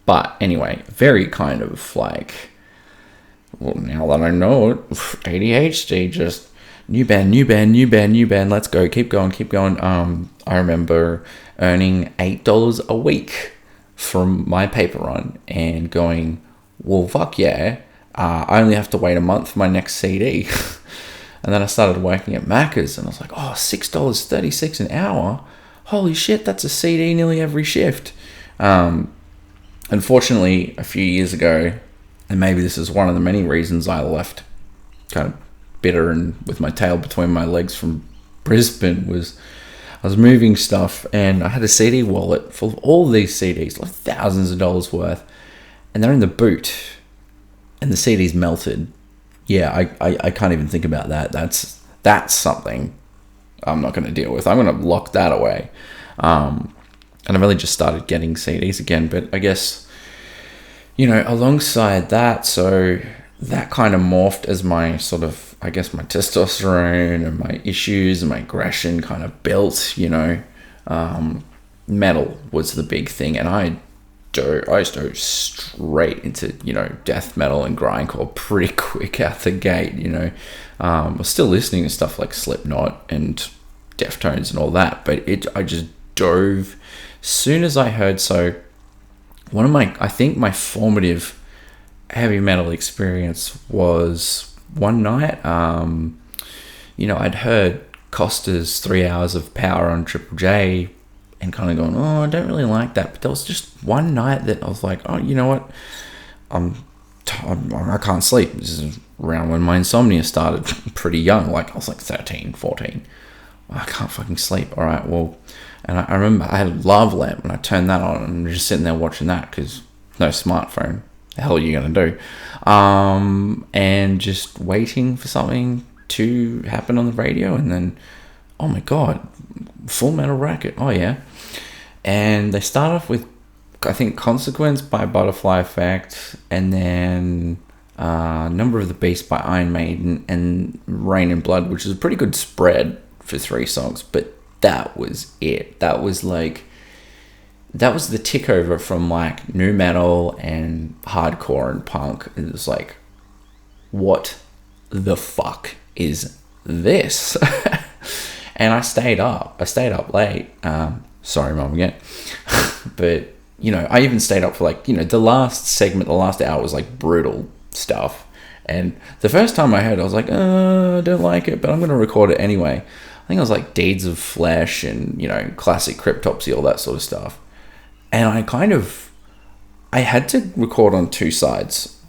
But anyway, very kind of like, well, now that I know it, ADHD, just new band, let's go, keep going. I remember earning $8 a week from my paper run and going, well, fuck yeah, I only have to wait a month for my next CD. And then I started working at Macca's, and I was like, oh, $6.36 an hour? Holy shit, that's a CD nearly every shift. Unfortunately, a few years ago, and maybe this is one of the many reasons I left kind of bitter and with my tail between my legs from Brisbane, was I was moving stuff, and I had a CD wallet full of all these CDs, like thousands of dollars worth, and they're in the boot, and the CD's melted. Yeah, I can't even think about that. That's something I'm not going to deal with. I'm going to lock that away. And I've only just started getting CDs again, but I guess, alongside that, so that kind of morphed as my sort of, I guess, my testosterone and my issues and my aggression kind of built, metal was the big thing. And I just dove straight into, death metal and grindcore pretty quick out the gate, I was still listening to stuff like Slipknot and Deftones and all that, but I just dove soon as I heard. So one of my formative heavy metal experience was one night, I'd heard Costa's 3 Hours of Power on Triple J and kind of going, oh, I don't really like that. But there was just one night that I was like, oh, you know what? I can't sleep. This is around when my insomnia started, pretty young. Like I was like 13, 14. I can't fucking sleep. All right, well, and I remember I had a lava lamp and I turned that on and just sitting there watching that because no smartphone. The hell are you going to do? And just waiting for something to happen on the radio, and then, oh my God, Full Metal Racket. Oh yeah. And they start off with, I think, Consequence by Butterfly Effect, and then Number of the Beast by Iron Maiden, and Rain and Blood, which is a pretty good spread for 3 songs. But that was it. That was the tick over from like nu metal and hardcore and punk. It was like, what the fuck is this? And I stayed up late. Sorry, Mum, again. But, I even stayed up for like, the last segment, the last hour was like brutal stuff. And the first time I heard it, I was like, I don't like it, but I'm going to record it anyway. I think it was like Deeds of Flesh and, classic Cryptopsy, all that sort of stuff. And I had to record on 2 sides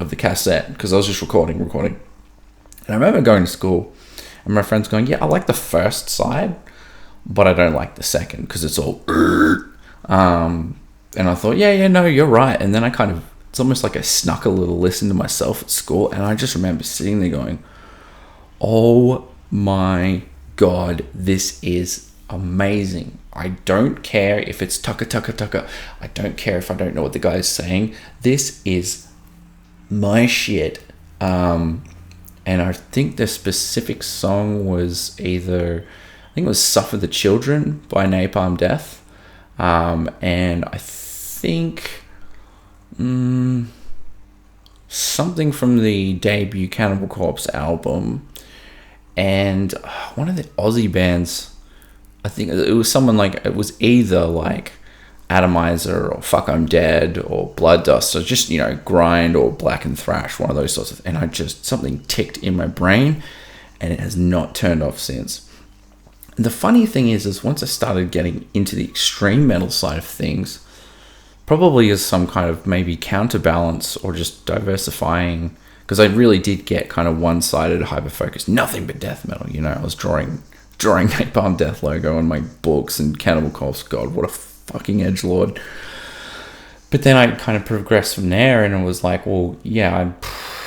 of the cassette because I was just recording. And I remember going to school and my friends going, yeah, I like the first side, but I don't like the second because it's all... And I thought, yeah, no, you're right. And then it's almost like I snuck a little listen to myself at school. And I just remember sitting there going, oh my God, this is amazing. I don't care if it's tucka. I don't care if I don't know what the guy is saying. This is my shit. And I think the specific song was either, I think it was Suffer the Children by Napalm Death. And I think something from the debut Cannibal Corpse album, and one of the Aussie bands, I think it was someone like, it was either like Atomizer or Fuck I'm Dead or Blood Dust, so just, Grind or Black and Thrash, one of those sorts of, and something ticked in my brain and it has not turned off since. And the funny thing is once I started getting into the extreme metal side of things, probably as some kind of maybe counterbalance or just diversifying, because I really did get kind of one-sided, hyper-focused, nothing but death metal, I was drawing Napalm Death logo on my books and Cannibal Corpse, God, what a fucking edgelord. But then I kind of progressed from there and it was like, well, yeah,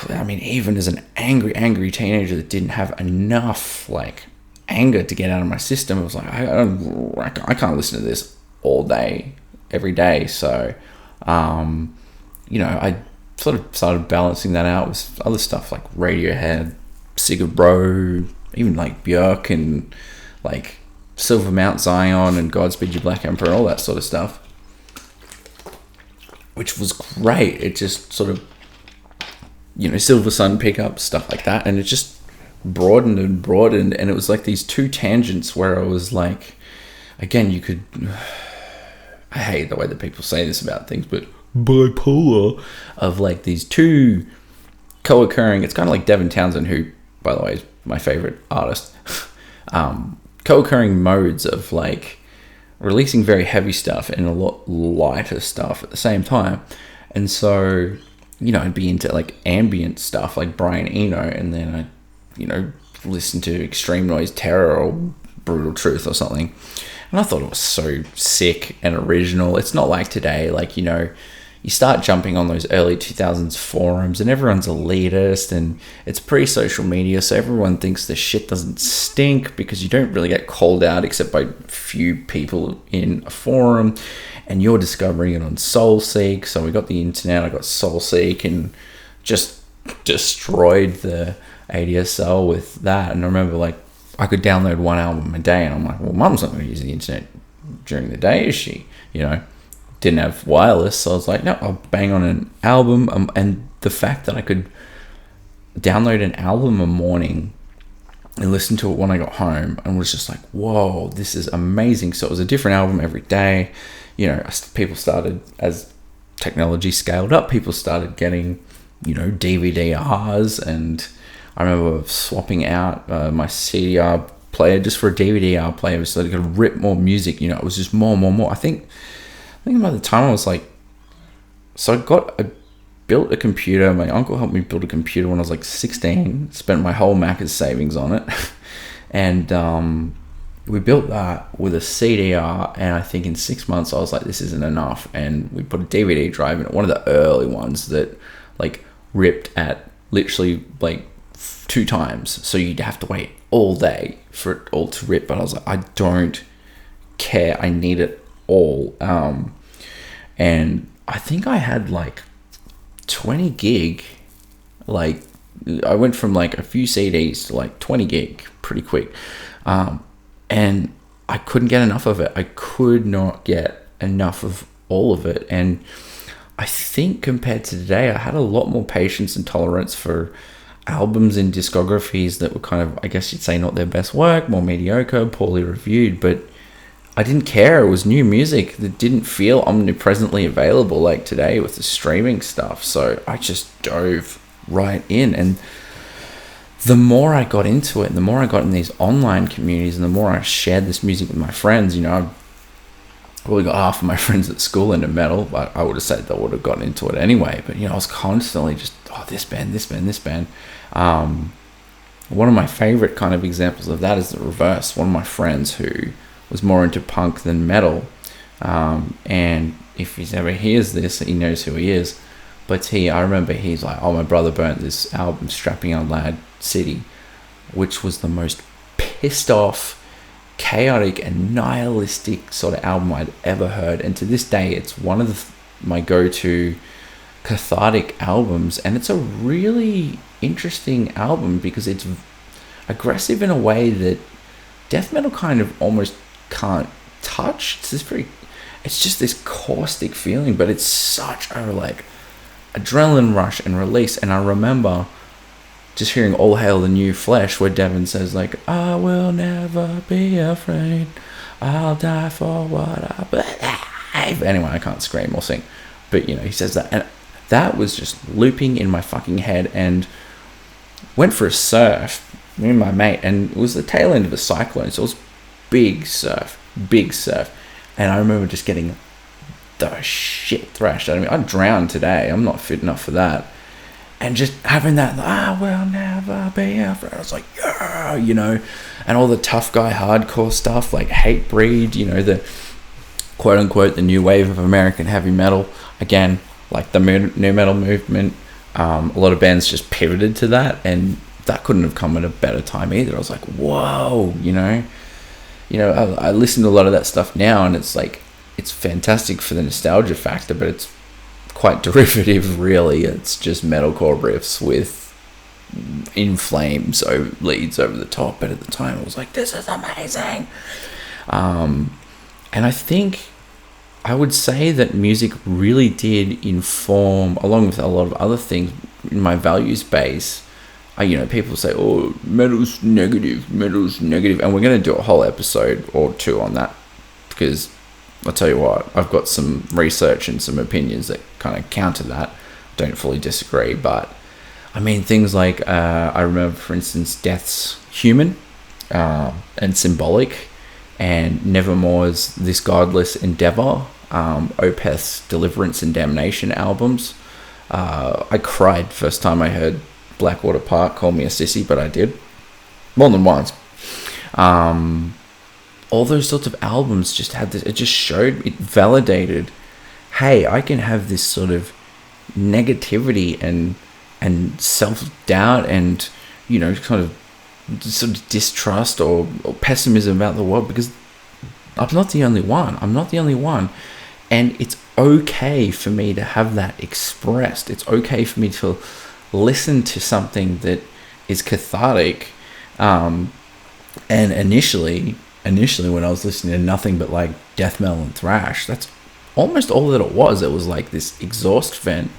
I mean, even as an angry teenager that didn't have enough, like, anger to get out of my system, it was like, I can't listen to this all day, every day. So, I sort of started balancing that out with other stuff like Radiohead, Sigur Rós, even like Björk and like Silver Mount Zion and Godspeed You Black Emperor, all that sort of stuff, which was great. It just sort of, Silver Sun pickup, stuff like that, and it just broadened, and it was like these 2 tangents where I was like, again, you could, I hate the way that people say this about things, but bipolar, of like these 2 co-occurring, it's kind of like Devin Townsend, who, by the way, is my favorite artist, co-occurring modes of like releasing very heavy stuff and a lot lighter stuff at the same time. And so, I'd be into like ambient stuff like Brian Eno, and then I, listen to Extreme Noise Terror or Brutal Truth or something. And I thought it was so sick and original. It's not like today, like, you start jumping on those early 2000s forums and everyone's elitist and it's pre-social media, so everyone thinks the shit doesn't stink because you don't really get called out except by few people in a forum, and you're discovering it on Soulseek. So we got the internet, I got Soulseek, and just destroyed the ADSL with that. And I remember like I could download one album a day, and I'm like, well, Mum's not going to use the internet during the day, is she? Didn't have wireless, so I was like, no, I'll bang on an album. And the fact that I could download an album a morning and listen to it when I got home, and was just like, whoa, this is amazing. So it was a different album every day. People started, as technology scaled up, people started getting, DVD-Rs, and I remember swapping out my CDR player just for a DVD-R player so I could rip more music. It was just more. I think by the time I was like, so I built a computer. My uncle helped me build a computer when I was like 16, spent my whole Macca's savings on it. And we built that with a CDR, and I think in 6 months I was like, this isn't enough. And we put a DVD drive in it, one of the early ones that like ripped at literally like 2 times. So you'd have to wait all day for it all to rip. But I was like, I don't care. I need it all. And I think I had like 20 gig. Like I went from like a few CDs to like 20 gig pretty quick. And I couldn't get enough of it. I could not get enough of all of it. And I think compared to today, I had a lot more patience and tolerance for albums and discographies that were kind of, I guess you'd say, not their best work, more mediocre, poorly reviewed, but I didn't care. It was new music that didn't feel omnipresently available like today with the streaming stuff. So I just dove right in. And the more I got into it, and the more I got in these online communities, and the more I shared this music with my friends, I probably got half of my friends at school into metal, but I would have said they would have gotten into it anyway. But, I was constantly just, this band. One of my favorite kind of examples of that is the reverse. One of my friends who was more into punk than metal, and if he ever hears this, he knows who he is. But I remember he's like, my brother burnt this album, Strapping Young Lad City, which was the most pissed off, chaotic and nihilistic sort of album I'd ever heard. And to this day, it's one of my go-to cathartic albums, and it's a really interesting album because it's aggressive in a way that death metal kind of almost can't touch. It's just this caustic feeling, but it's such a like adrenaline rush and release. And I remember just hearing All Hail the New Flesh, where Devin says like, I will never be afraid, I'll die for what I believe. Anyway, I can't scream or sing, but he says that, and that was just looping in my fucking head. And went for a surf, me and my mate, and it was the tail end of a cyclone, so it was big surf. And I remember just getting the shit thrashed out of me. I drowned today. I'm not fit enough for that. And just having that, I will never be afraid. I was like, yeah, and all the tough guy hardcore stuff like Hatebreed, the quote unquote the new wave of American heavy metal. Again, like the new metal movement, a lot of bands just pivoted to that, and that couldn't have come at a better time either. I was like, whoa, I listen to a lot of that stuff now, and it's like, it's fantastic for the nostalgia factor, but it's quite derivative, really. It's just metalcore riffs with In Flames leads over the top. But at the time, I was like, this is amazing. And I think I would say that music really did inform, along with a lot of other things, in my values base. People say, metal's negative, and we're going to do a whole episode or two on that, because I'll tell you what, I've got some research and some opinions that kind of counter that. Don't fully disagree, but I mean, things like, I remember, for instance, Death's Human, and Symbolic, and Nevermore's This Godless Endeavor, Opeth's Deliverance and Damnation albums. I cried first time I heard Blackwater Park, Call Me a Sissy, but I did. More than once. All those sorts of albums just had this, it just showed, it validated, hey, I can have this sort of negativity and self-doubt and, kind of sort of distrust or pessimism about the world, because I'm not the only one. And it's okay for me to have that expressed. It's okay for me to listen to something that is cathartic. And initially when I was listening to nothing but like death metal and thrash, that's almost all that it was. It was like this exhaust vent.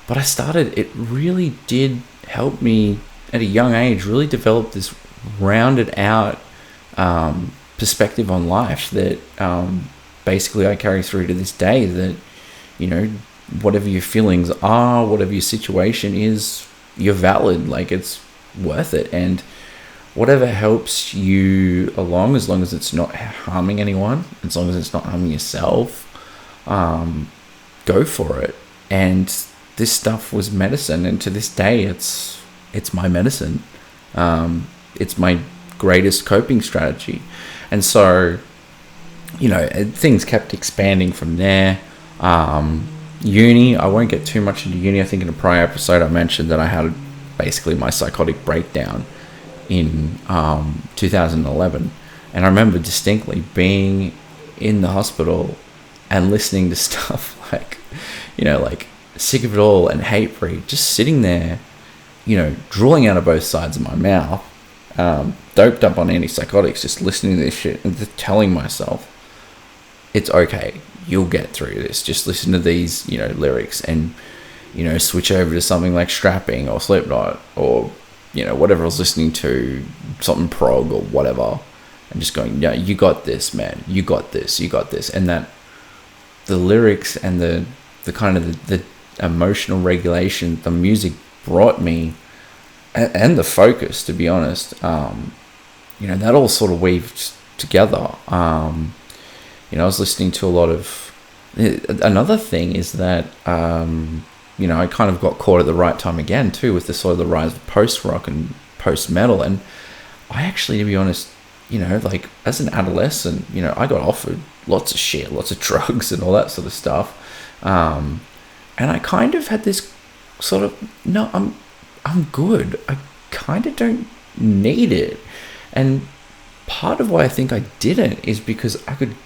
But it really did help me at a young age really develop this rounded out perspective on life that basically I carry through to this day, that, whatever your feelings are, whatever your situation is, you're valid. Like, it's worth it. And whatever helps you along, as long as it's not harming anyone, as long as it's not harming yourself, go for it. And this stuff was medicine, and to this day it's my medicine. It's my greatest coping strategy. And so, things kept expanding from there. Uni, I won't get too much into uni. I think in a prior episode I mentioned that I had basically my psychotic breakdown in 2011, and I remember distinctly being in the hospital and listening to stuff like, like Sick of It All and Hatebreed, just sitting there, drooling out of both sides of my mouth, doped up on antipsychotics, just listening to this shit and just telling myself, it's okay, you'll get through this. Just listen to these, lyrics, and, switch over to something like Strapping or Slipknot or, whatever I was listening to, something prog or whatever, and just going, yeah, you got this, man, you got this. And that the lyrics and the kind of the emotional regulation the music brought me, and the focus, to be honest, that all sort of weaved together. I was listening to a lot of, another thing is that, I kind of got caught at the right time again too, with the sort of the rise of post-rock and post-metal. And I actually, to be honest, like as an adolescent, I got offered lots of shit, lots of drugs and all that sort of stuff. And I kind of had this sort of, no, I'm good. I kind of don't need it. And part of why I think I didn't is because I could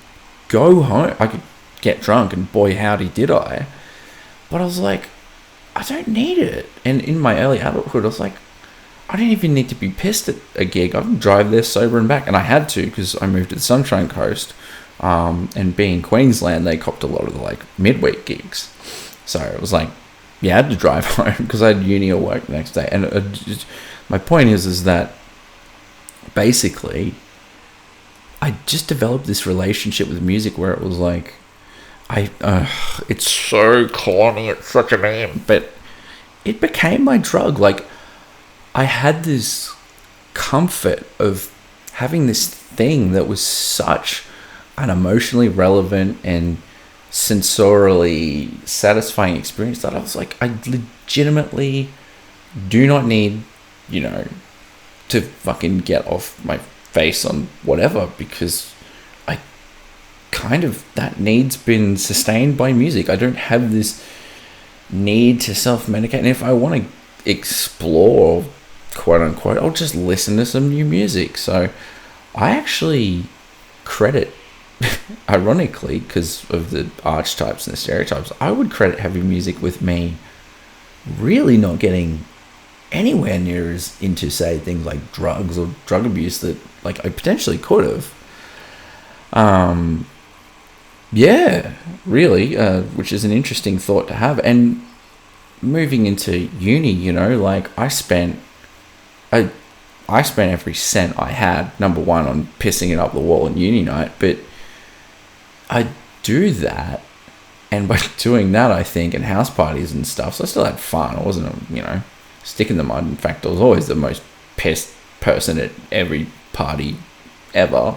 go home, I could get drunk, and boy howdy did I. But I was like, I don't need it. And in my early adulthood, I was like, I don't even need to be pissed at a gig. I can drive there sober and back. And I had to, because I moved to the Sunshine Coast. And being Queensland, they copped a lot of the like midweek gigs. So it was like, I had to drive home because I had uni or work the next day. And my point is that basically I just developed this relationship with music where it was like, it's so corny, it's such a meme, but it became my drug. Like, I had this comfort of having this thing that was such an emotionally relevant and sensorially satisfying experience that I was like, I legitimately do not need, to fucking get off my face on whatever, because I kind of, that need's been sustained by music. I don't have this need to self-medicate. And if I want to explore, quote unquote, I'll just listen to some new music. So I actually credit, ironically, because of the archetypes and the stereotypes, I would credit heavy music with me really not getting anywhere near as into, say, things like drugs or drug abuse that like I potentially could have. Really, which is an interesting thought to have. And moving into uni, like I spent every cent I had, number one, on pissing it up the wall in uni night, but I do that, and by doing that, I think, and house parties and stuff, so I still had fun. I wasn't, stick in the mud. In fact, I was always the most pissed person at every party ever,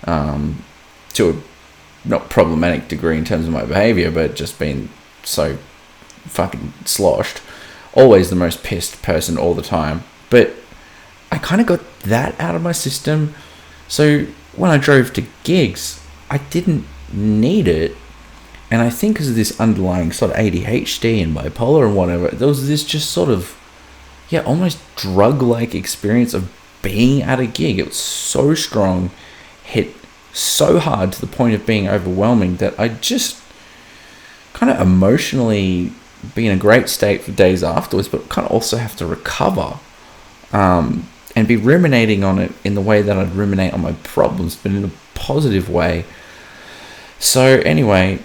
to a not problematic degree in terms of my behavior, but just being so fucking sloshed. Always the most pissed person all the time. But I kind of got that out of my system. So when I drove to gigs, I didn't need it. And I think because of this underlying sort of ADHD and bipolar and whatever, there was this just sort of, almost drug-like experience of being at a gig. It was so strong, hit so hard to the point of being overwhelming that I just kind of emotionally be in a great state for days afterwards, but kind of also have to recover and be ruminating on it in the way that I'd ruminate on my problems, but in a positive way. So anyway,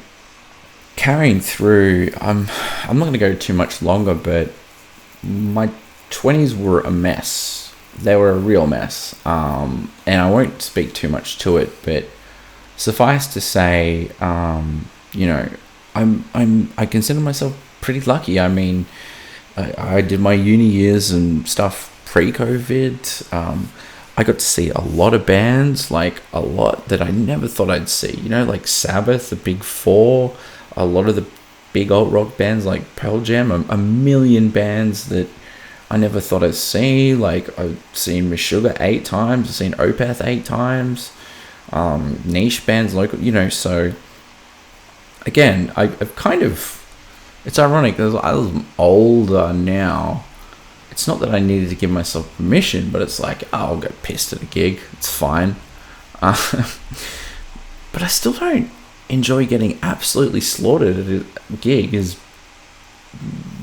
carrying through, I'm not going to go too much longer, but my 20s were a mess. They were a real mess, and I won't speak too much to it, but suffice to say, I consider myself pretty lucky. I mean, I did my uni years and stuff pre-COVID. I got to see a lot of bands, like a lot that I never thought I'd see. Like Sabbath, the Big Four, a lot of the big alt rock bands like Pearl Jam, a million bands that I never thought I'd see. Like I've seen Meshuggah 8 times, I've seen Opeth 8 times, niche bands, local, so again, I've kind of, it's ironic because I was older now. It's not that I needed to give myself permission, but it's like, I'll get pissed at a gig. It's fine. But I still don't enjoy getting absolutely slaughtered at a gig. I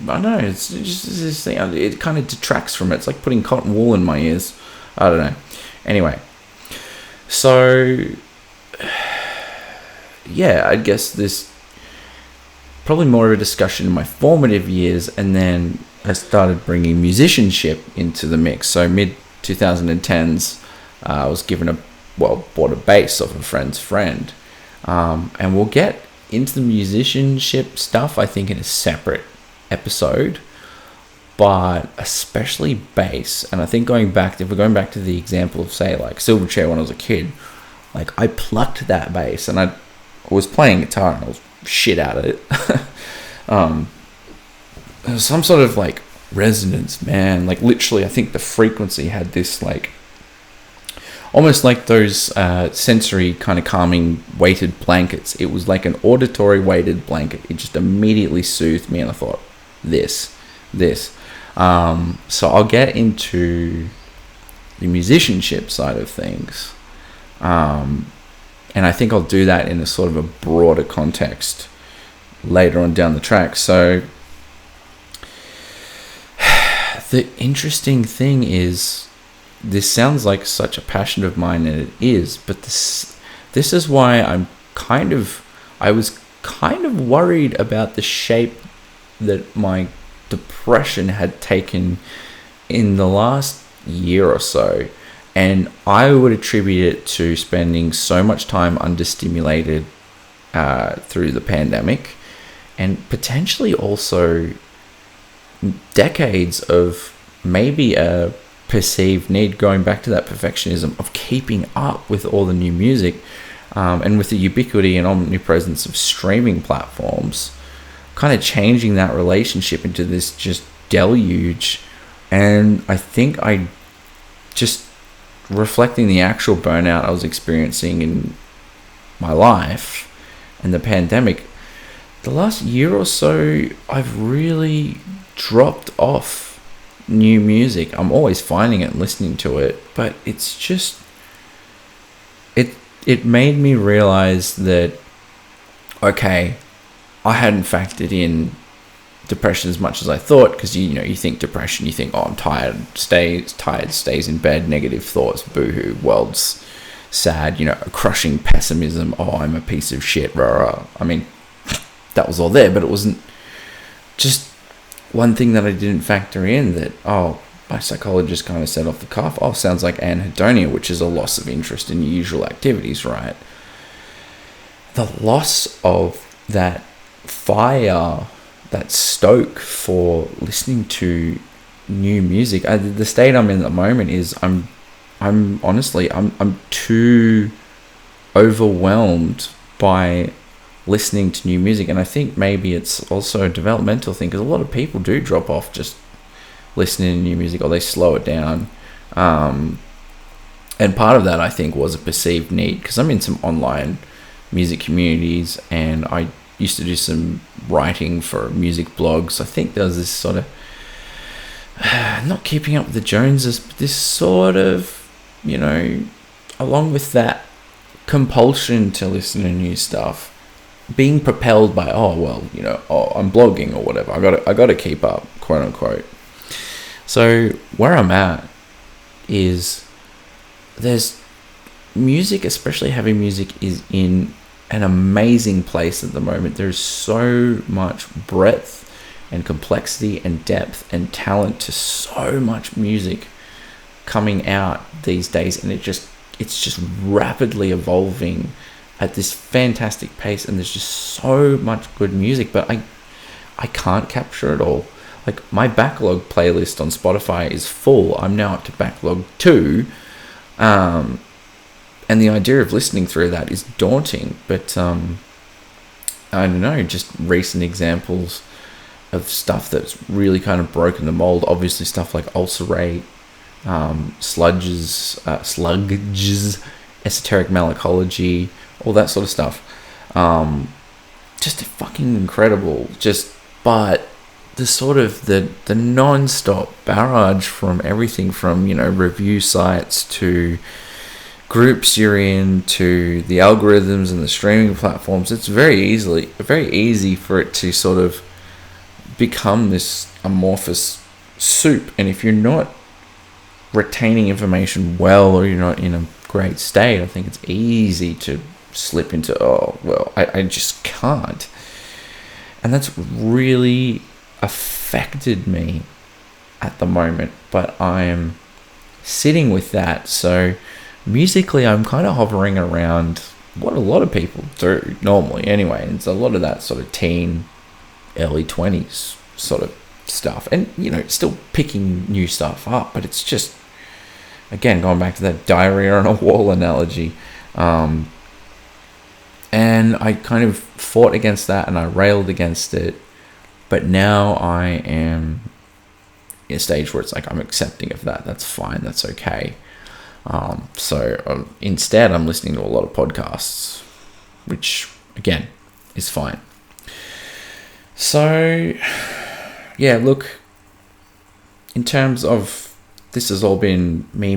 don't know. It's just this thing. It kind of detracts from it. It's like putting cotton wool in my ears. I don't know. Anyway. So, I guess this probably more of a discussion in my formative years, and then I started bringing musicianship into the mix. So mid 2010s, I was bought a bass off a friend's friend, and we'll get into the musicianship stuff I think in a separate episode, but especially bass. And I think if we're going back to the example of say like Silverchair when I was a kid, like I plucked that bass and I was playing guitar and I was shit at it. There was some sort of like resonance, man. Like literally, I think the frequency had this like almost like those sensory kind of calming weighted blankets. It was like an auditory weighted blanket. It just immediately soothed me, and I thought, this. So I'll get into the musicianship side of things, and I think I'll do that in a sort of a broader context later on down the track. So the interesting thing is, this sounds like such a passion of mine, and it is, but this is why I was kind of worried about the shape that my depression had taken in the last year or so. And I would attribute it to spending so much time understimulated through the pandemic, and potentially also decades of maybe a perceived need, going back to that perfectionism of keeping up with all the new music, and with the ubiquity and omnipresence of streaming platforms, kind of changing that relationship into this just deluge. And I think I just, reflecting the actual burnout I was experiencing in my life and the pandemic, the last year or so, I've really dropped off new music. I'm always finding it and listening to it, but it's just, it made me realize that, okay, I hadn't factored in depression as much as I thought, because you think depression, you think, oh, I'm tired, stays in bed, negative thoughts, boohoo, world's sad, a crushing pessimism, oh, I'm a piece of shit, rah, rah. I mean, that was all there, but it wasn't just one thing that I didn't factor in, that, oh, my psychologist kind of said off the cuff, oh, sounds like anhedonia, which is a loss of interest in usual activities, right? The loss of that fire, that stoke for listening to new music. The state I'm in at the moment is I'm honestly I'm too overwhelmed by listening to new music, and I think maybe it's also a developmental thing, because a lot of people do drop off just listening to new music, or they slow it down. And part of that, I think, was a perceived need, because I'm in some online music communities, and I used to do some writing for music blogs. I think there was this sort of not keeping up with the Joneses, but this sort of, along with that compulsion to listen to new stuff, being propelled by, I'm blogging or whatever. I got to keep up, quote unquote. So where I'm at is there's music, especially heavy music, is in an amazing place at the moment. There's so much breadth and complexity and depth and talent to so much music coming out these days, and it's just rapidly evolving at this fantastic pace, and there's just so much good music, but I can't capture it all. Like, my backlog playlist on Spotify is full. I'm now up to backlog 2, and the idea of listening through that is daunting, but I don't know, just recent examples of stuff that's really kind of broken the mold. Obviously stuff like Ulcerate, Sludges, Esoteric Malacology, all that sort of stuff. Just fucking incredible. But the sort of the non-stop barrage from everything from, review sites to groups you're in to the algorithms and the streaming platforms, it's very easy for it to sort of become this amorphous soup. And if you're not retaining information well, or you're not in a great state, I think it's easy to slip into, I just can't. And that's really affected me at the moment, but I'm sitting with that. So musically, I'm kind of hovering around what a lot of people do normally anyway. And it's a lot of that sort of teen, early 20s sort of stuff, and still picking new stuff up, but it's just, again, going back to that diarrhea on a wall analogy. And I kind of fought against that, and I railed against it, but now I am in a stage where it's like I'm accepting of that. That's fine, that's okay. So instead I'm listening to a lot of podcasts, which again is fine. So yeah, look, in terms of, this has all been me,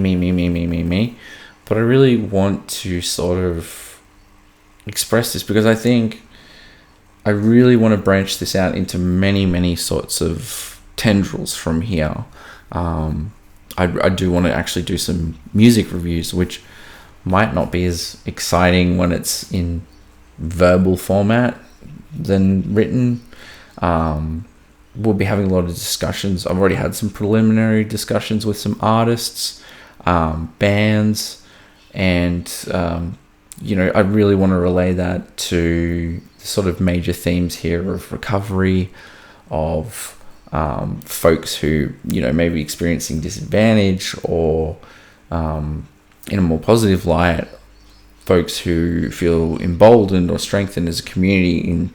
but I really want to sort of express this, because I think I really want to branch this out into many sorts of tendrils from here. I do want to actually do some music reviews, which might not be as exciting when it's in verbal format than written. We'll be having a lot of discussions. I've already had some preliminary discussions with some artists, bands, and I really want to relay that to the sort of major themes here of recovery, of folks who may be experiencing disadvantage, or in a more positive light, folks who feel emboldened or strengthened as a community in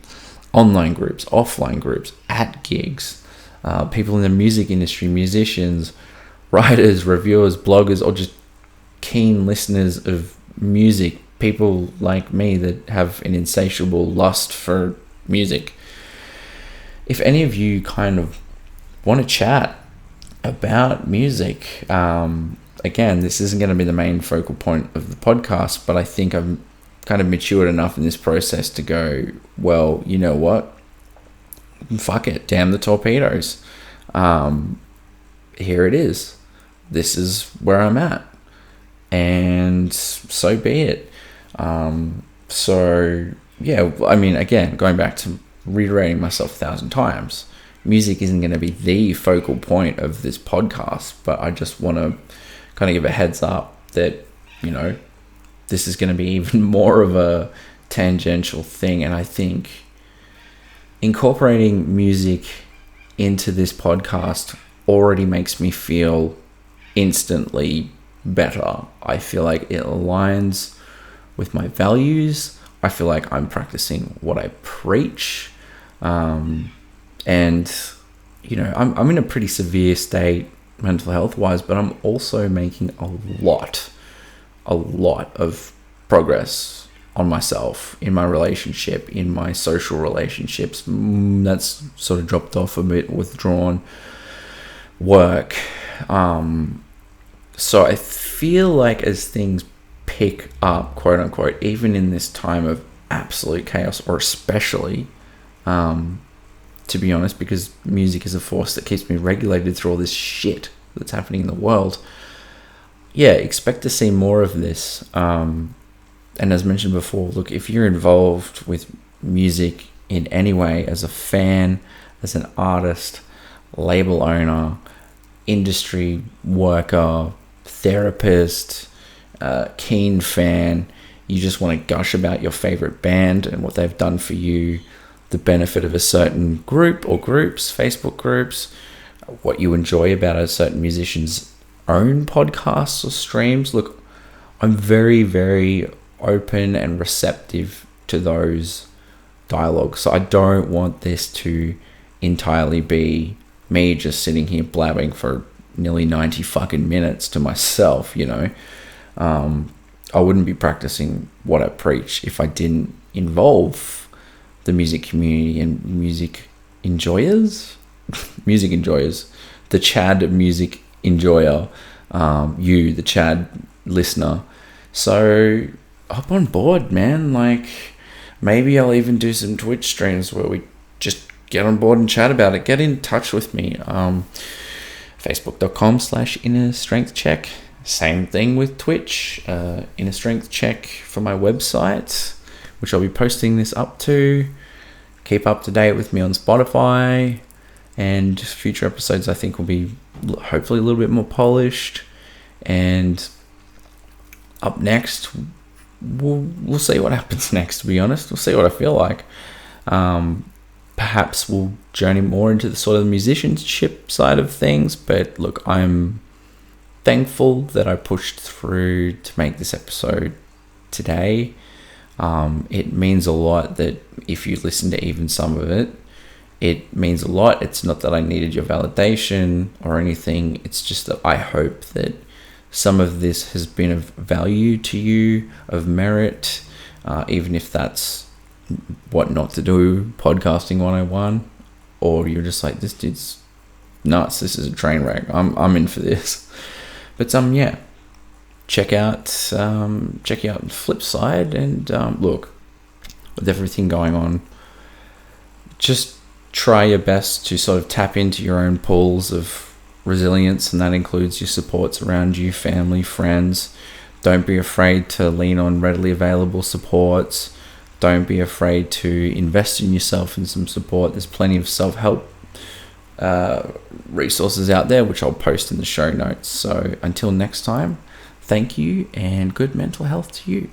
online groups, offline groups, at gigs, people in the music industry, musicians, writers, reviewers, bloggers, or just keen listeners of music, people like me that have an insatiable lust for music. If any of you kind of want to chat about music, again, this isn't going to be the main focal point of the podcast, but I think I'm kind of matured enough in this process to go, well, you know what? Fuck it. Damn the torpedoes. Here it is. This is where I'm at. And so be it. So, yeah, I mean, again, going back to reiterating myself 1,000 times, music isn't going to be the focal point of this podcast, but I just want to kind of give a heads up that, this is going to be even more of a tangential thing. And I think incorporating music into this podcast already makes me feel instantly better. I feel like it aligns with my values. I feel like I'm practicing what I preach. And, I'm in a pretty severe state mental health wise, but I'm also making a lot of progress on myself, in my relationship, in my social relationships. That's sort of dropped off a bit, withdrawn work. So I feel like as things pick up, quote unquote, even in this time of absolute chaos, or especially, to be honest, because music is a force that keeps me regulated through all this shit that's happening in the world. Yeah, expect to see more of this. And as mentioned before, look, if you're involved with music in any way, as a fan, as an artist, label owner, industry worker, therapist, keen fan, you just want to gush about your favorite band and what they've done for you, the benefit of a certain group or groups, Facebook groups, what you enjoy about a certain musician's own podcasts or streams. Look, I'm very, very open and receptive to those dialogues. So I don't want this to entirely be me just sitting here blabbing for nearly 90 fucking minutes to myself, I wouldn't be practicing what I preach if I didn't involve the music community and music enjoyers, the Chad music enjoyer, you, the Chad listener. So hop on board, man. Like, maybe I'll even do some Twitch streams where we just get on board and chat about it. Get in touch with me. Facebook.com/inner strength check. Same thing with Twitch. Inner strength check for my website, which I'll be posting this up to. Keep up to date with me on Spotify, and future episodes I think will be hopefully a little bit more polished. And up next, we'll see what happens next, to be honest. We'll see what I feel like. Perhaps we'll journey more into the sort of musicianship side of things. But look, I'm thankful that I pushed through to make this episode today. It means a lot that if you listen to even some of it, it means a lot. It's not that I needed your validation or anything. It's just that I hope that some of this has been of value to you, of merit, even if that's what not to do, podcasting 101, or you're just like, this dude's nuts, this is a train wreck, I'm in for this. But yeah, check out Flip Side, and look, with everything going on, just try your best to sort of tap into your own pools of resilience, and that includes your supports around you, family, friends. Don't be afraid to lean on readily available supports. Don't be afraid to invest in yourself in some support. There's plenty of self-help resources out there, which I'll post in the show notes. So until next time, thank you and good mental health to you.